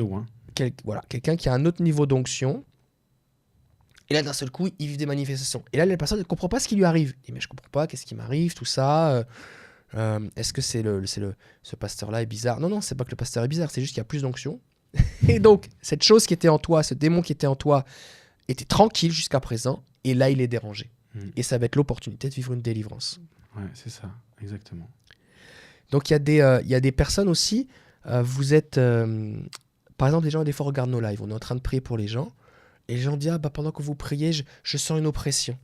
Quelqu'un qui a un autre niveau d'onction. Et là, d'un seul coup, il vit des manifestations. Et là, la personne ne comprend pas ce qui lui arrive. Et mais je comprends pas, qu'est-ce qui m'arrive, tout ça. Est-ce que ce pasteur-là est bizarre ? Non, c'est pas que le pasteur est bizarre, c'est juste qu'il y a plus d'onction. Et donc, cette chose qui était en toi, ce démon qui était en toi, était tranquille jusqu'à présent, et là, il est dérangé. Et ça va être l'opportunité de vivre une délivrance. Ouais, c'est ça, exactement. Donc, il y a des personnes aussi, vous êtes... par exemple, les gens, des fois, regardent nos lives, on est en train de prier pour les gens, et les gens disent, pendant que vous priez, je sens une oppression.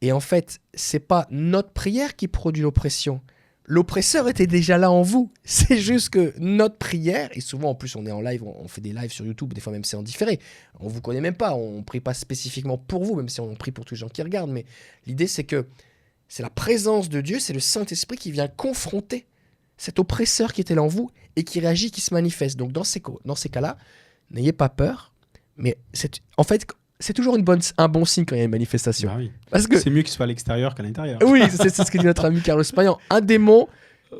Et en fait, c'est pas notre prière qui produit l'oppression. L'oppresseur était déjà là en vous. C'est juste que notre prière, et souvent en plus on est en live, on fait des lives sur YouTube, des fois même c'est en différé, on vous connaît même pas, on prie pas spécifiquement pour vous, même si on prie pour tous les gens qui regardent, mais l'idée c'est que c'est la présence de Dieu, c'est le Saint-Esprit qui vient confronter cet oppresseur qui était là en vous et qui réagit, qui se manifeste. Donc dans ces cas-là, n'ayez pas peur, mais en fait... C'est toujours un bon signe quand il y a une manifestation. Bah oui. Parce que... C'est mieux qu'il soit à l'extérieur qu'à l'intérieur. Oui, c'est ce que dit notre ami Carlos Payan. Un démon,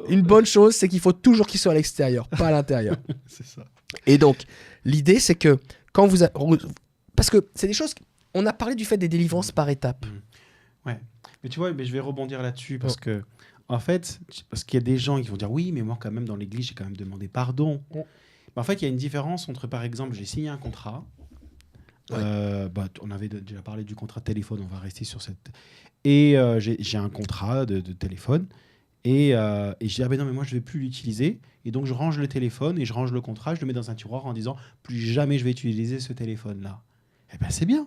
une bonne chose, c'est qu'il faut toujours qu'il soit à l'extérieur, pas à l'intérieur. C'est ça. Et donc, l'idée, c'est que quand vous... Parce que c'est des choses... On a parlé du fait des délivrances par étapes. Ouais. Mais tu vois, je vais rebondir là-dessus parce que, en fait, parce qu'il y a des gens qui vont dire, oui, mais moi, quand même, dans l'église, j'ai quand même demandé pardon. Mais en fait, il y a une différence entre, par exemple, j'ai signé un contrat. On avait déjà parlé du contrat de téléphone, on va rester sur cette... Et j'ai un contrat de téléphone et je dis, non, mais moi, je ne vais plus l'utiliser. Et donc, je range le téléphone et je range le contrat, je le mets dans un tiroir en disant, plus jamais je vais utiliser ce téléphone-là. Eh bien, c'est bien.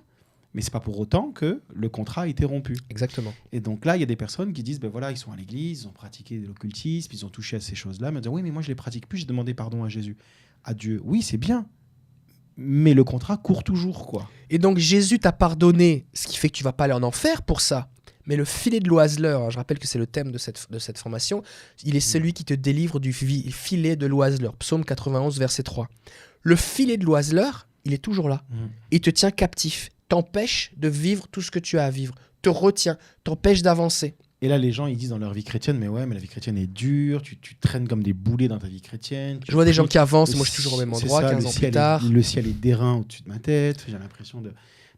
Mais ce n'est pas pour autant que le contrat a été rompu. Exactement. Et donc là, il y a des personnes qui disent, ils sont à l'église, ils ont pratiqué de l'occultisme, ils ont touché à ces choses-là, mais ils disent, oui, mais moi, je ne les pratique plus, j'ai demandé pardon à Jésus. À Dieu. Oui, c'est bien. Mais le contrat court toujours, quoi. Et donc, Jésus t'a pardonné, ce qui fait que tu vas pas aller en enfer pour ça. Mais le filet de l'oiseleur, je rappelle que c'est le thème de cette formation, il est celui qui te délivre du filet de l'oiseleur. Psaume 91, verset 3. Le filet de l'oiseleur, il est toujours là. Il te tient captif, t'empêche de vivre tout ce que tu as à vivre, te retient, t'empêche d'avancer. Et là, les gens, ils disent dans leur vie chrétienne, mais la vie chrétienne est dure, tu traînes comme des boulets dans ta vie chrétienne. Je vois des gens qui avancent, moi je suis toujours au même endroit, 15 ans plus tard. Le ciel est d'airain au-dessus de ma tête, j'ai l'impression de...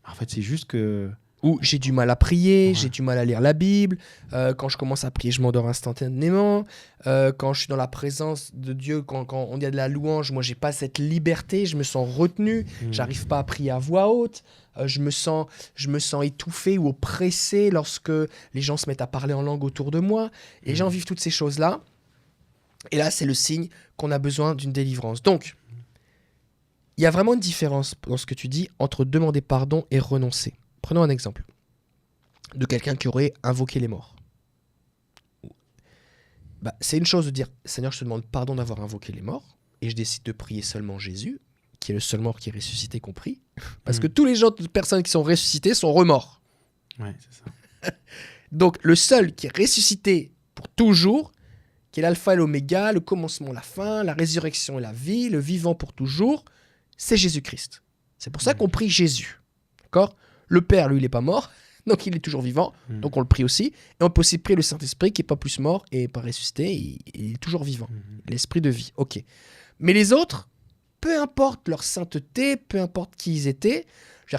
En fait, c'est juste que... Ou j'ai du mal à prier, j'ai du mal à lire la Bible, quand je commence à prier, je m'endors instantanément, quand je suis dans la présence de Dieu, quand on y a de la louange, moi j'ai pas cette liberté, je me sens retenu, j'arrive pas à prier à voix haute, je me sens étouffé ou oppressé lorsque les gens se mettent à parler en langue autour de moi, et les gens vivent toutes ces choses-là, et là c'est le signe qu'on a besoin d'une délivrance. Donc, il y a vraiment une différence dans ce que tu dis entre demander pardon et renoncer. Prenons un exemple de quelqu'un qui aurait invoqué les morts. C'est une chose de dire « Seigneur, je te demande pardon d'avoir invoqué les morts et je décide de prier seulement Jésus, qui est le seul mort qui est ressuscité compris. » Parce que tous les autres personnes qui sont ressuscitées sont remords. Ouais, c'est ça. Donc, le seul qui est ressuscité pour toujours, qui est l'alpha et l'oméga, le commencement, la fin, la résurrection et la vie, le vivant pour toujours, c'est Jésus-Christ. C'est pour ça qu'on prie Jésus. D'accord ? Le Père, lui, il n'est pas mort, donc il est toujours vivant, donc on le prie aussi. Et on peut aussi prier le Saint-Esprit qui n'est pas plus mort et pas ressuscité, il est toujours vivant. L'esprit de vie, ok. Mais les autres, peu importe leur sainteté, peu importe qui ils étaient,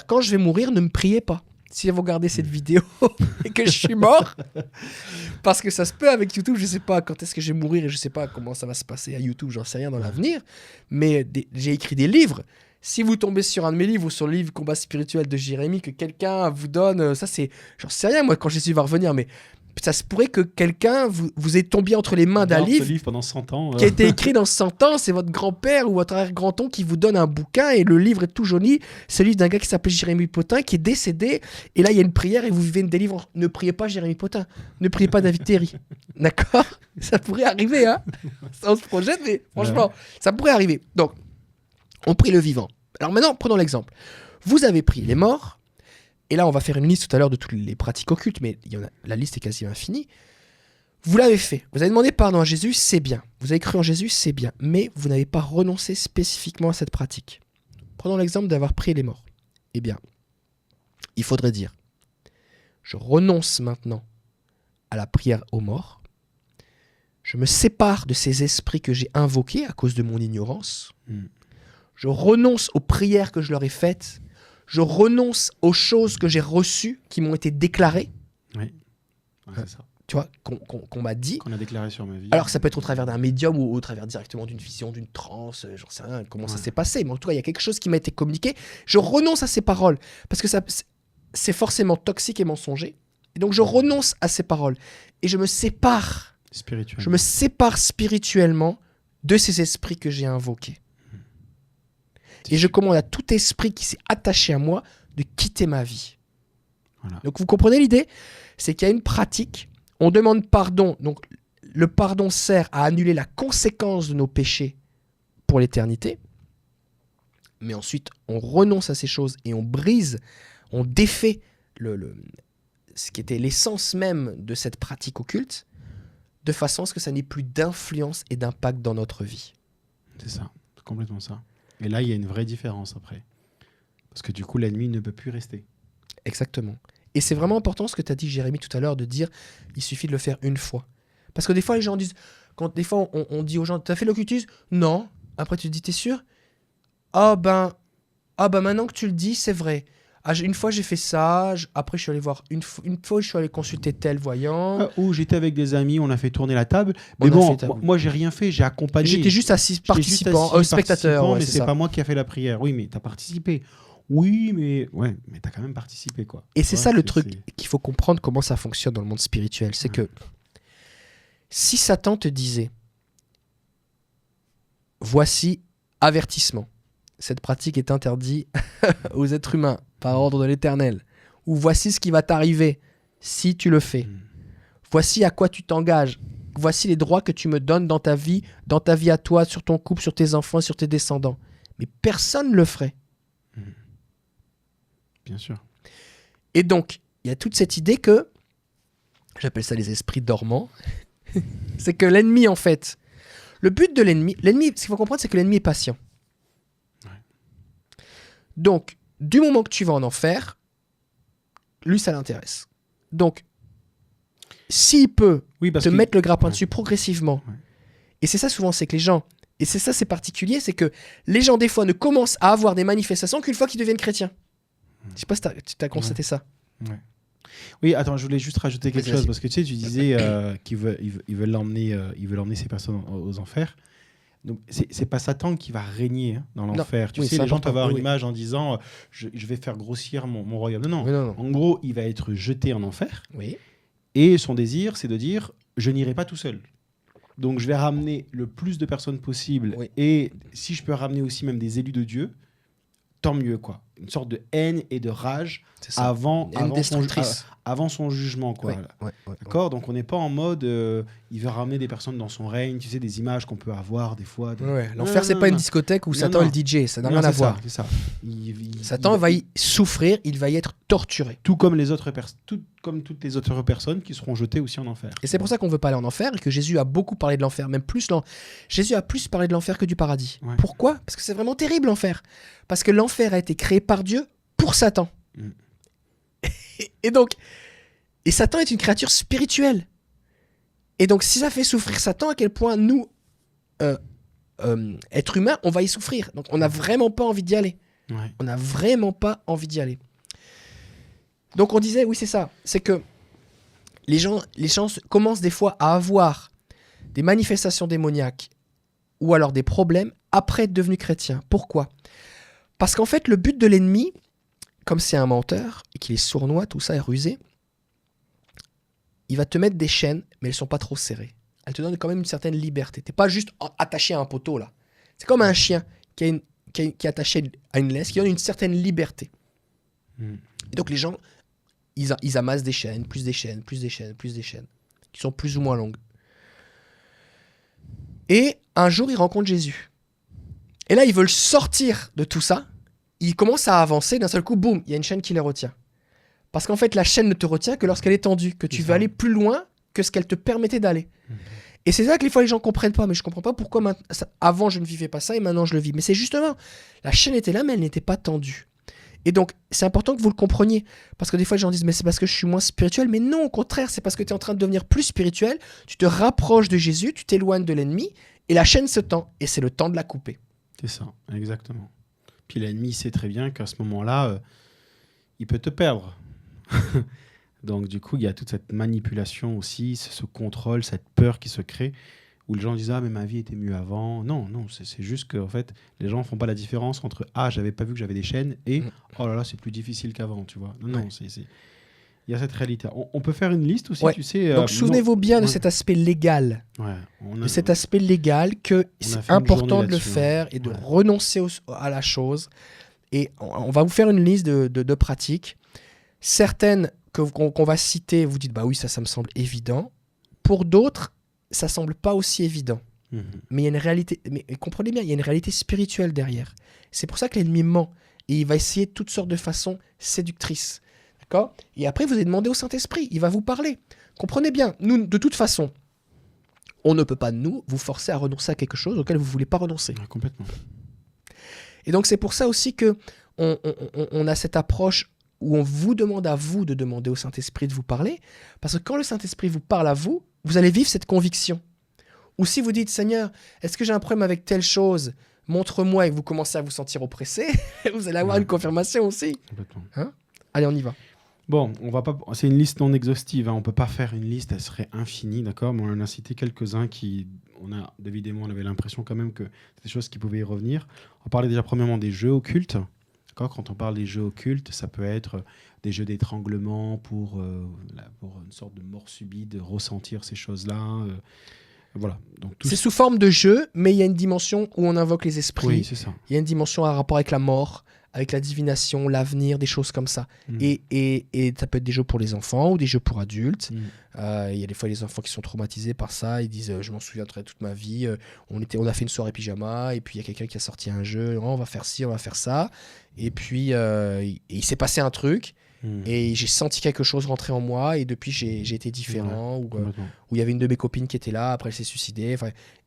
quand je vais mourir, ne me priez pas. si vous regardez cette vidéo et que je suis mort, parce que ça se peut avec YouTube, je sais pas quand est-ce que je vais mourir et je sais pas comment ça va se passer à YouTube, j'en sais rien dans l'avenir, mais j'ai écrit des livres. Si vous tombez sur un de mes livres ou sur le livre Combat spirituel de Jérémie, que quelqu'un vous donne, ça c'est, j'en sais rien moi quand Jésus va revenir, mais ça se pourrait que quelqu'un vous ait tombé entre les mains d'un livre, pendant 100 ans. qui a été écrit dans 100 ans, c'est votre grand-père ou votre arrière-grand-oncle qui vous donne un bouquin et le livre est tout joli. C'est le livre d'un gars qui s'appelait Jérémie Potin qui est décédé et là il y a une prière et vous vivez une délivrance. Ne priez pas Jérémie Potin, ne priez pas David Terry. D'accord ? Ça pourrait arriver, hein ? Ça, on se projette, mais franchement, ça pourrait arriver. Donc, on prie le vivant. Alors maintenant, prenons l'exemple. Vous avez pris les morts. Et là, on va faire une liste tout à l'heure de toutes les pratiques occultes, mais la liste est quasi infinie. Vous l'avez fait. Vous avez demandé pardon à Jésus, c'est bien. Vous avez cru en Jésus, c'est bien. Mais vous n'avez pas renoncé spécifiquement à cette pratique. Prenons l'exemple d'avoir prié les morts. Eh bien, il faudrait dire, je renonce maintenant à la prière aux morts. Je me sépare de ces esprits que j'ai invoqués à cause de mon ignorance. Je renonce aux prières que je leur ai faites. Je renonce aux choses que j'ai reçues, qui m'ont été déclarées. Oui, c'est ça. Tu vois, qu'on m'a dit. Qu'on a déclaré sur ma vie. Alors, ça peut être au travers d'un médium ou au travers directement d'une vision, d'une transe, j'en sais rien comment ça s'est passé. Mais en tout cas, il y a quelque chose qui m'a été communiqué. Je renonce à ces paroles, parce que c'est forcément toxique et mensonger. Et donc, je renonce à ces paroles. Et je me sépare. Spirituellement. Je me sépare spirituellement de ces esprits que j'ai invoqués. Et je commande à tout esprit qui s'est attaché à moi de quitter ma vie. Voilà. Donc vous comprenez l'idée ? C'est qu'il y a une pratique, on demande pardon, donc le pardon sert à annuler la conséquence de nos péchés pour l'éternité, mais ensuite on renonce à ces choses et on brise, on défait ce qui était l'essence même de cette pratique occulte, de façon à ce que ça n'ait plus d'influence et d'impact dans notre vie. C'est ça, c'est complètement ça. Et là, il y a une vraie différence après. Parce que du coup, l'ennemi ne peut plus rester. Exactement. Et c'est vraiment important ce que tu as dit, Jérémie, tout à l'heure, de dire il suffit de le faire une fois. Parce que des fois, les gens disent, des fois, on dit aux gens, t'as fait l'occultisme ? Non. Après, tu te dis, t'es sûr ? Ah ben, maintenant que tu le dis, c'est vrai. Une fois, j'ai fait ça. Après, je suis allé voir. Une fois, je suis allé consulter tel voyant. Ou j'étais avec des amis, on a fait tourner la table. Mais moi, j'ai rien fait, j'ai accompagné. J'étais juste participant, spectateur. Mais c'est pas moi qui a fait la prière. Oui, mais t'as participé. Oui, mais t'as quand même participé, quoi. Et c'est ça le truc qu'il faut comprendre comment ça fonctionne dans le monde spirituel. C'est que si Satan te disait, voici avertissement. Cette pratique est interdite aux êtres humains par ordre de l'Éternel. Ou voici ce qui va t'arriver si tu le fais. Voici à quoi tu t'engages. Voici les droits que tu me donnes dans ta vie à toi, sur ton couple, sur tes enfants, sur tes descendants. Mais personne ne le ferait. Bien sûr. Et donc, il y a toute cette idée que, j'appelle ça les esprits dormants, c'est que l'ennemi, en fait, le but de l'ennemi, ce qu'il faut comprendre, c'est que l'ennemi est patient. Donc, du moment que tu vas en enfer, lui, ça l'intéresse. Donc, s'il peut te mettre le grappin dessus progressivement, et c'est ça souvent, c'est que les gens, et c'est ça, c'est particulier, c'est que les gens, des fois, ne commencent à avoir des manifestations qu'une fois qu'ils deviennent chrétiens. Je sais pas si tu as constaté ça. Ouais. Oui, attends, je voulais juste rajouter quelque chose, parce que tu disais qu'ils veulent emmener ces personnes aux enfers. Donc, c'est pas Satan qui va régner dans l'enfer. Tu sais, les gens peuvent avoir une image en disant je vais faire grossir mon royaume. Non. En gros, il va être jeté en enfer. Oui. Et son désir, c'est de dire je n'irai pas tout seul. Donc, je vais ramener le plus de personnes possible. Oui. Et si je peux ramener aussi même des élus de Dieu, tant mieux, quoi. Une sorte de haine et de rage avant son jugement, quoi. Ouais. D'accord. Donc on n'est pas en mode il veut ramener des personnes dans son règne, tu sais, des images qu'on peut avoir des fois. L'enfer, c'est pas une discothèque où Satan est le DJ, ça n'a rien à voir. C'est ça. Satan va y souffrir, il va y être torturé. Tout comme toutes les autres personnes qui seront jetées aussi en enfer. Et c'est pour ça qu'on veut pas aller en enfer et que Jésus a beaucoup parlé de l'enfer, même plus Jésus a plus parlé de l'enfer que du paradis. Ouais. Pourquoi ? Parce que c'est vraiment terrible l'enfer. Parce que l'enfer a été créé par Dieu pour Satan. Et Satan est une créature spirituelle. Et donc, si ça fait souffrir Satan, à quel point nous, êtres humains, on va y souffrir. Donc, on n'a vraiment pas envie d'y aller. Ouais. On n'a vraiment pas envie d'y aller. Donc on disait, oui c'est ça, c'est que les gens commencent des fois à avoir des manifestations démoniaques ou alors des problèmes après être devenus chrétiens. Pourquoi ? Parce qu'en fait, le but de l'ennemi, comme c'est un menteur et qu'il est sournois, tout ça est rusé, il va te mettre des chaînes, mais elles ne sont pas trop serrées. Elles te donnent quand même une certaine liberté. Tu n'es pas juste attaché à un poteau là. C'est comme un chien qui est attaché à une laisse, qui donne une certaine liberté. Et donc les gens, ils amassent des chaînes, plus des chaînes, plus des chaînes, plus des chaînes, qui sont plus ou moins longues. Et un jour, ils rencontrent Jésus. Et là, ils veulent sortir de tout ça. Ils commencent à avancer. D'un seul coup, boum, il y a une chaîne qui les retient. Parce qu'en fait, la chaîne ne te retient que lorsqu'elle est tendue, que tu veux aller plus loin que ce qu'elle te permettait d'aller. Et c'est ça que des fois, les gens ne comprennent pas. Mais je ne comprends pas pourquoi avant, je ne vivais pas ça et maintenant, je le vis. Mais c'est justement, la chaîne était là, mais elle n'était pas tendue. Et donc, c'est important que vous le compreniez. Parce que des fois, les gens disent, mais c'est parce que je suis moins spirituel. Mais non, au contraire, c'est parce que tu es en train de devenir plus spirituel. Tu te rapproches de Jésus, tu t'éloignes de l'ennemi. Et la chaîne se tend. Et c'est le temps de la couper. C'est ça, exactement. Puis l'ennemi sait très bien qu'à ce moment-là, il peut te perdre. Donc du coup, il y a toute cette manipulation aussi, ce contrôle, cette peur qui se crée, où les gens disent « Ah, mais ma vie était mieux avant ». Non, c'est juste qu'en fait, les gens ne font pas la différence entre « Ah, j'avais pas vu que j'avais des chaînes » et « Oh là là, c'est plus difficile qu'avant », tu vois. Non, il y a cette réalité. On peut faire une liste aussi, tu sais. Donc souvenez-vous bien de cet aspect légal. De cet aspect légal que c'est important de le faire et de renoncer à la chose. Et on va vous faire une liste de pratiques. Certaines qu'on va citer, vous dites, bah oui, ça me semble évident. Pour d'autres, ça semble pas aussi évident. Mais il y a une réalité, mais comprenez bien, il y a une réalité spirituelle derrière. C'est pour ça que l'ennemi ment. Et il va essayer de toutes sortes de façons séductrices. D'accord ? Et après, vous allez demander au Saint-Esprit, il va vous parler. Comprenez bien, nous, de toute façon, on ne peut pas, vous forcer à renoncer à quelque chose auquel vous ne voulez pas renoncer. Complètement. Et donc, c'est pour ça aussi qu'on a cette approche où on vous demande à vous de demander au Saint-Esprit de vous parler, parce que quand le Saint-Esprit vous parle à vous, vous allez vivre cette conviction. Ou si vous dites, Seigneur, est-ce que j'ai un problème avec telle chose ? Montre-moi, et que vous commencez à vous sentir oppressé, vous allez avoir une confirmation aussi. Complètement. Hein ? Allez, on y va. Bon, on va pas. C'est une liste non exhaustive. On peut pas faire une liste, elle serait infinie, d'accord. Mais on en a cité quelques-uns qui, David et moi, on avait l'impression quand même que c'est des choses qui pouvaient y revenir. On parlait déjà premièrement des jeux occultes. D'accord. Quand on parle des jeux occultes, ça peut être des jeux d'étranglement pour une sorte de mort subite, de ressentir ces choses-là. Voilà. Donc, c'est sous forme de jeu, mais il y a une dimension où on invoque les esprits. Oui, c'est ça. Il y a une dimension à rapport avec la mort, avec la divination, l'avenir, des choses comme ça. Et ça peut être des jeux pour les enfants ou des jeux pour adultes. Il y a des fois les enfants qui sont traumatisés par ça. Ils disent je m'en souviendrai toute ma vie. On a fait une soirée pyjama et puis il y a quelqu'un qui a sorti un jeu. Oh, on va faire ci, on va faire ça. Et puis il s'est passé un truc. Et j'ai senti quelque chose rentrer en moi et depuis j'ai été différent. Ou il y avait une de mes copines qui était là, après elle s'est suicidée.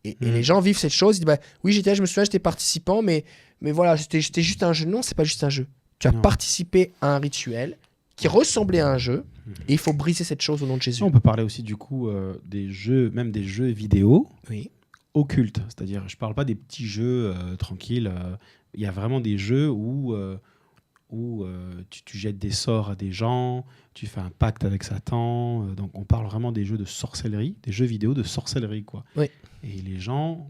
Et les gens vivent cette chose. Ils disent bah, oui, je me souviens, j'étais participant, mais voilà, j'étais juste un jeu. Non, c'est pas juste un jeu. Tu as participé à un rituel qui ressemblait à un jeu et il faut briser cette chose au nom de Jésus. On peut parler aussi du coup des jeux, même des jeux vidéo occultes. C'est-à-dire, je parle pas des petits jeux tranquilles. Il y a vraiment des jeux où tu jettes des sorts à des gens, tu fais un pacte avec Satan. Donc on parle vraiment des jeux de sorcellerie, des jeux vidéo de sorcellerie, quoi. Et les gens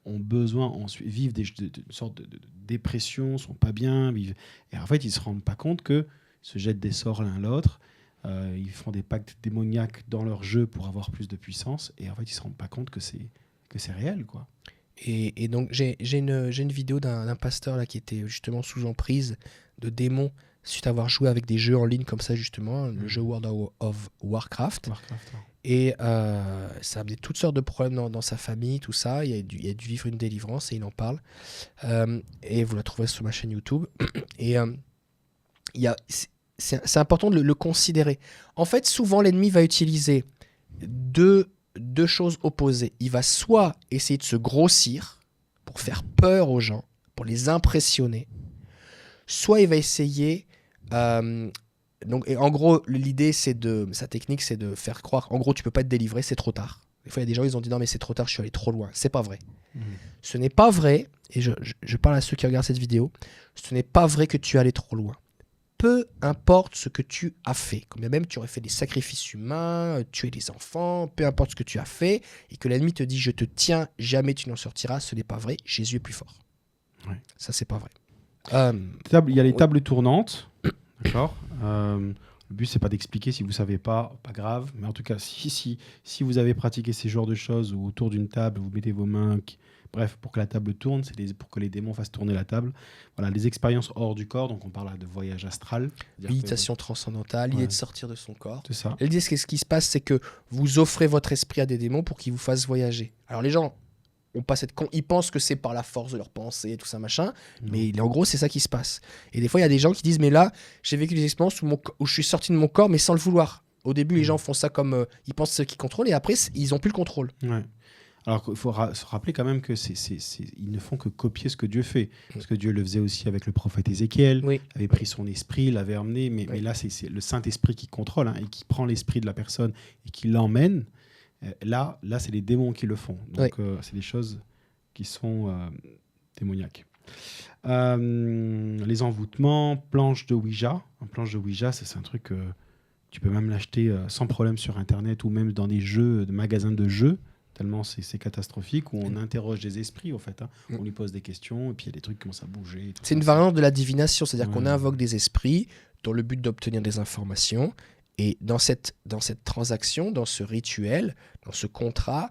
ont besoin ensuite vivent une sorte de dépression, sont pas bien, et en fait ils se rendent pas compte que se jettent des sorts l'un l'autre, ils font des pactes démoniaques dans leur jeu pour avoir plus de puissance, et en fait ils se rendent pas compte que c'est réel, quoi. Et donc j'ai une vidéo d'un pasteur là qui était justement sous emprise de démons suite à avoir joué avec des jeux en ligne comme ça justement, le jeu World of Warcraft. Et ça a amené toutes sortes de problèmes dans sa famille, tout ça. Il a dû vivre une délivrance et il en parle. Et vous la trouverez sur ma chaîne YouTube. Et c'est important de le considérer. En fait, souvent, l'ennemi va utiliser deux choses opposées. Il va soit essayer de se grossir pour faire peur aux gens, pour les impressionner. Soit il va essayer... Donc, et en gros, l'idée, sa technique, c'est de faire croire, en gros, tu peux pas te délivrer, c'est trop tard. Des fois, il y a des gens, ils ont dit non, mais c'est trop tard, je suis allé trop loin. C'est pas vrai. Ce n'est pas vrai, et je parle à ceux qui regardent cette vidéo, ce n'est pas vrai que tu es allé trop loin. peu importe ce que tu as fait, quand bien même tu aurais fait des sacrifices humains, tué des enfants, peu importe ce que tu as fait, et que l'ennemi te dit « je te tiens, jamais tu n'en sortiras », ce n'est pas vrai, Jésus est plus fort. Ouais. Ça, c'est pas vrai. Il y a les oui. tables tournantes, d'accord. Le but, c'est pas d'expliquer, si vous savez pas grave, mais en tout cas, si vous avez pratiqué ces genres de choses, ou autour d'une table, vous mettez vos mains, bref, pour que la table tourne, pour que les démons fassent tourner la table. Voilà, les expériences hors du corps, donc on parle là de voyage astral. Méditation transcendantale, l'idée Ouais. de sortir de son corps. C'est ça. L'idée, ce qui se passe, c'est que vous offrez votre esprit à des démons pour qu'ils vous fassent voyager. Alors les gens ont pas ils pensent que c'est par la force de leur pensée, tout ça, machin, mais en gros, c'est ça qui se passe. Et des fois, il y a des gens qui disent, mais là, j'ai vécu des expériences où je suis sorti de mon corps, mais sans le vouloir. Au début, les gens font ça comme... ils pensent ceux qui contrôlent, et après, ils ont plus le contrôle. Ouais. Alors il faut se rappeler quand même que ils ne font que copier ce que Dieu fait. Parce que Dieu le faisait aussi avec le prophète Ézéchiel, Oui. avait pris son esprit, l'avait emmené, mais là c'est le Saint-Esprit qui contrôle, hein, et qui prend l'esprit de la personne et qui l'emmène. Là c'est les démons qui le font. Donc c'est des choses qui sont démoniaques. Les envoûtements, planche de Ouija. Une planche de Ouija, c'est un truc... tu peux même l'acheter sans problème sur Internet ou même dans des magasins de jeux. Tellement c'est catastrophique, où on interroge des esprits, au fait. Hein. On lui pose des questions, et puis il y a des trucs qui commencent à bouger. C'est une variante de la divination, c'est-à-dire qu'on invoque des esprits dans le but d'obtenir des informations. Et dans cette transaction, dans ce rituel, dans ce contrat,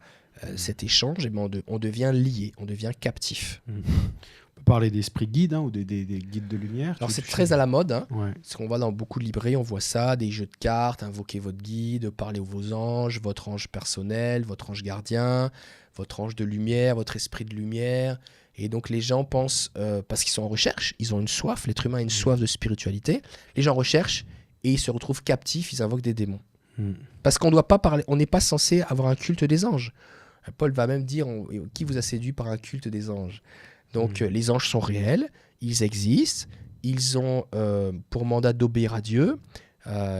cet échange, eh ben on devient lié, on devient captif. On peut parler d'esprits guides, hein, ou des guides de lumière. Alors c'est très à la mode, hein, ouais. parce qu'on va dans beaucoup de librairies, on voit ça, des jeux de cartes, invoquer votre guide, parler aux vos anges, votre ange personnel, votre ange gardien, votre ange de lumière, votre esprit de lumière. Et donc les gens pensent, parce qu'ils sont en recherche, ils ont une soif, l'être humain a une soif de spiritualité, les gens recherchent et ils se retrouvent captifs, ils invoquent des démons. Parce qu'on doit pas parler, on n'est pas censé avoir un culte des anges. Paul va même dire, qui vous a séduit par un culte des anges? Donc les anges sont réels, ils existent, ils ont pour mandat d'obéir à Dieu.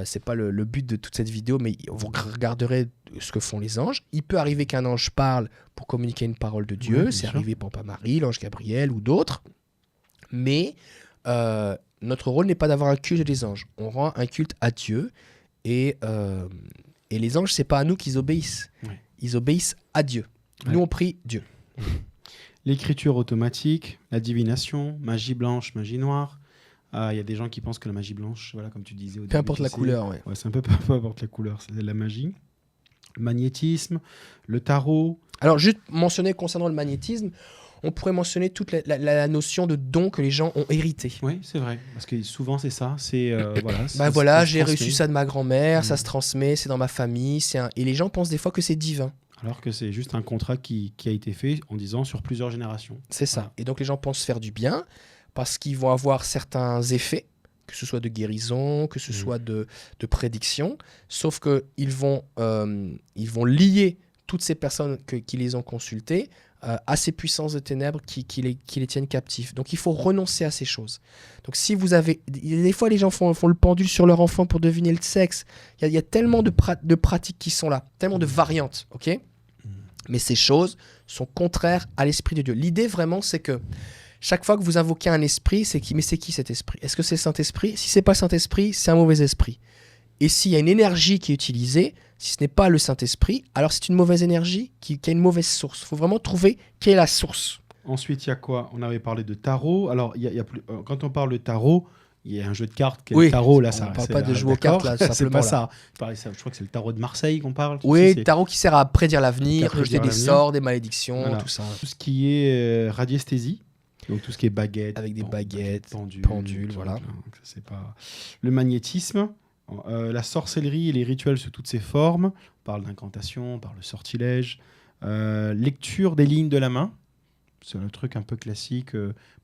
C'est pas le but de toute cette vidéo, mais vous regarderez ce que font les anges. Il peut arriver qu'un ange parle pour communiquer une parole de Dieu. Ouais, c'est arrivé pour Marie, l'ange Gabriel ou d'autres. Mais notre rôle n'est pas d'avoir un culte des anges. On rend un culte à Dieu. Et les anges, c'est pas à nous qu'ils obéissent. Ouais. Ils obéissent à Dieu. Ouais. Nous, on prie Dieu. L'écriture automatique, la divination, magie blanche, magie noire. Il y a des gens qui pensent que la magie blanche, voilà, comme tu disais au début, Peu importe la couleur, ouais. Ouais, c'est un peu peu importe la couleur, c'est de la magie. Le magnétisme, le tarot. Alors, juste mentionner concernant le magnétisme, on pourrait mentionner toute la notion de don que les gens ont hérité. Oui, c'est vrai, parce que souvent c'est ça. C'est voilà. Bah voilà, j'ai transmet. reçu ça de ma grand-mère, ça se transmet, c'est dans ma famille, et les gens pensent des fois que c'est divin. Alors que c'est juste un contrat qui a été fait en disant sur plusieurs générations. C'est ça. Et donc les gens pensent faire du bien parce qu'ils vont avoir certains effets, que ce soit de guérison, que ce soit de prédiction, sauf qu'ils vont lier toutes ces personnes qui les ont consultées à ces puissances de ténèbres qui les tiennent captifs. Donc il faut renoncer à ces choses. Donc si vous avez... Des fois les gens font le pendule sur leur enfant pour deviner le sexe. Il y a tellement de pratiques qui sont là, tellement de variantes, ok ? Mais ces choses sont contraires à l'esprit de Dieu. L'idée vraiment, c'est que chaque fois que vous invoquez un esprit, mais c'est qui cet esprit? Est-ce que c'est le Saint-Esprit? Si c'est pas le Saint-Esprit, c'est un mauvais esprit. Et s'il y a une énergie qui est utilisée, si ce n'est pas le Saint-Esprit, alors c'est une mauvaise énergie qui a une mauvaise source. Il faut vraiment trouver quelle est la source. Ensuite, il y a quoi? On avait parlé de tarot. Alors, quand on parle de tarot, il y a un jeu de cartes qui est le tarot. Là, on ne parle pas de jouer aux cartes, là, simplement. C'est pas là. ça. Je crois que c'est le tarot de Marseille qu'on parle. Oui, le tarot qui sert à prédire l'avenir, rejeter des l'avenir. sorts, des malédictions, Voilà. tout ça. Tout ce qui est radiesthésie. Donc tout ce qui est baguette. Avec des baguettes, pendules, voilà. Donc, ça, c'est pas... Le magnétisme, la sorcellerie et les rituels sous toutes ses formes. On parle d'incantation, on parle de sortilège. Lecture des lignes de la main. C'est un truc un peu classique.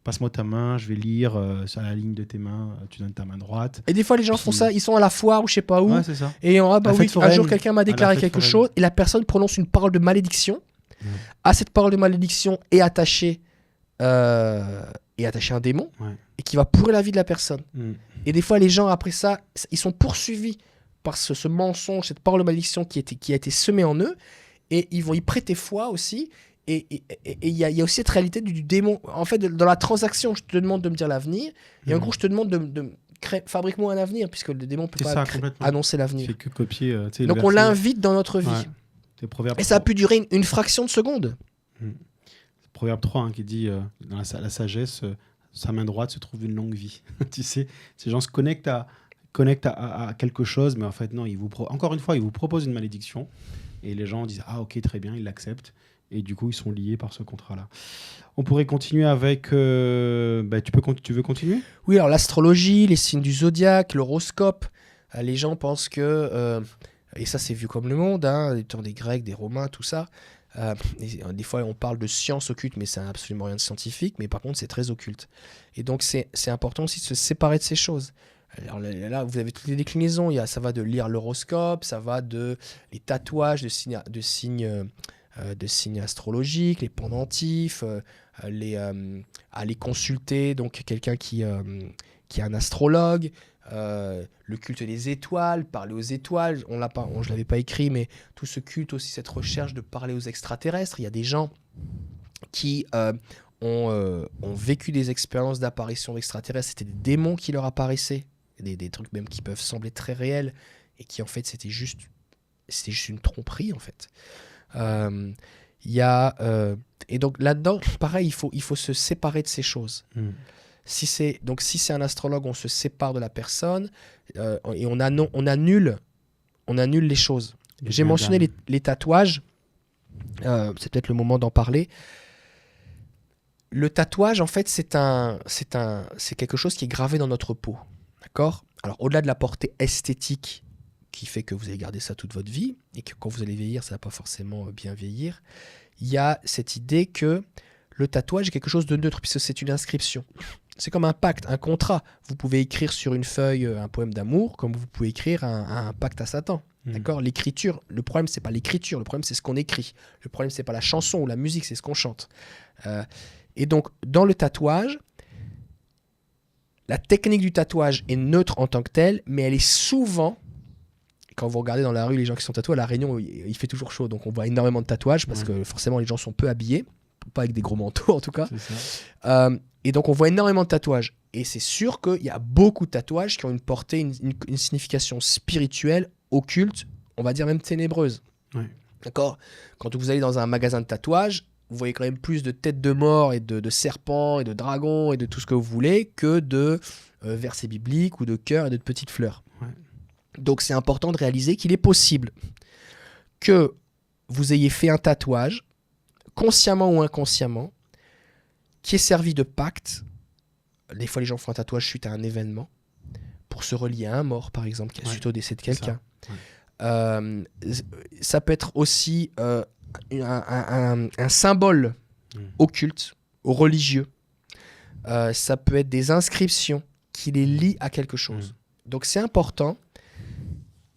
Passe-moi ta main, je vais lire sur la ligne de tes mains, tu donnes ta main droite. Et des fois, les gens font ça, ils sont à la foire ou je sais pas où. Ouais, c'est ça. Et un jour, quelqu'un m'a déclaré la fête quelque foraine. chose et la personne prononce une parole de malédiction. À cette parole de malédiction est attaché un démon et qui va pourrir la vie de la personne. Et des fois, les gens, après ça, ils sont poursuivis par ce mensonge, cette parole de malédiction qui a été semée en eux et ils vont y prêter foi aussi. Et il y a aussi cette réalité du démon. En fait, dans la transaction, je te demande de me dire l'avenir. Et en gros, je te demande fabrique-moi un avenir, puisque le démon ne peut C'est pas ça, complètement. annoncer Il l'avenir. fait que copier. Le Donc on verset. l'invite dans notre vie. Ouais. C'est Proverbe Et ça a 3. pu durer une fraction de seconde. Proverbe 3 hein, qui dit dans la sagesse, sa main droite se trouve une longue vie. Tu sais, ces gens se connectent à quelque chose, mais en fait, non, encore une fois, ils vous proposent une malédiction. Et les gens disent ah, ok, très bien, ils l'acceptent. Et du coup, ils sont liés par ce contrat-là. On pourrait continuer avec. Tu veux continuer? Oui, alors l'astrologie, les signes du zodiaque, l'horoscope, les gens pensent que, et ça c'est vu comme le monde, hein, du temps des Grecs, des Romains, tout ça, des fois on parle de science occulte, mais ça n'a absolument rien de scientifique, mais par contre c'est très occulte. Et donc c'est important aussi de se séparer de ces choses. Alors là, vous avez toutes les déclinaisons, ça va de lire l'horoscope, ça va de les tatouages, de signes astrologiques, les pendentifs, aller consulter donc quelqu'un qui est un astrologue, le culte des étoiles, parler aux étoiles, je ne l'avais pas écrit, mais tout ce culte aussi, cette recherche de parler aux extraterrestres. Il y a des gens qui ont vécu des expériences d'apparition d'extraterrestres, c'était des démons qui leur apparaissaient, des trucs même qui peuvent sembler très réels, et qui en fait c'était juste une tromperie en fait. Et donc là-dedans, pareil, il faut se séparer de ces choses. Si c'est un astrologue, on se sépare de la personne et on annule les choses. J'ai mentionné les tatouages. C'est peut-être le moment d'en parler. Le tatouage, en fait, c'est quelque chose qui est gravé dans notre peau. D'accord ? Alors, au-delà de la portée esthétique qui fait que vous allez garder ça toute votre vie et que quand vous allez vieillir, ça ne va pas forcément bien vieillir, il y a cette idée que le tatouage est quelque chose de neutre puisque c'est une inscription. C'est comme un pacte, un contrat. Vous pouvez écrire sur une feuille un poème d'amour comme vous pouvez écrire un pacte à Satan. D'accord ? L'écriture, le problème, c'est pas l'écriture, le problème, c'est ce qu'on écrit. Le problème, c'est pas la chanson ou la musique, c'est ce qu'on chante. Et donc, dans le tatouage, la technique du tatouage est neutre en tant que telle, mais elle est souvent, quand vous regardez dans la rue les gens qui sont tatoués, à La Réunion, il fait toujours chaud, donc on voit énormément de tatouages parce que forcément les gens sont peu habillés, pas avec des gros manteaux en tout cas. Et donc on voit énormément de tatouages. Et c'est sûr qu'il y a beaucoup de tatouages qui ont une portée, une signification spirituelle, occulte, on va dire même ténébreuse. Ouais. D'accord ? Quand vous allez dans un magasin de tatouages, vous voyez quand même plus de têtes de mort et de serpents et de dragons et de tout ce que vous voulez que de versets bibliques ou de cœurs et de petites fleurs. Ouais. Donc c'est important de réaliser qu'il est possible que vous ayez fait un tatouage, consciemment ou inconsciemment, qui est servi de pacte. Des fois les gens font un tatouage suite à un événement, pour se relier à un mort par exemple, qui a suite au décès de quelqu'un. Ça peut être aussi un symbole occulte, religieux. Ça peut être des inscriptions qui les lient à quelque chose. Donc c'est important,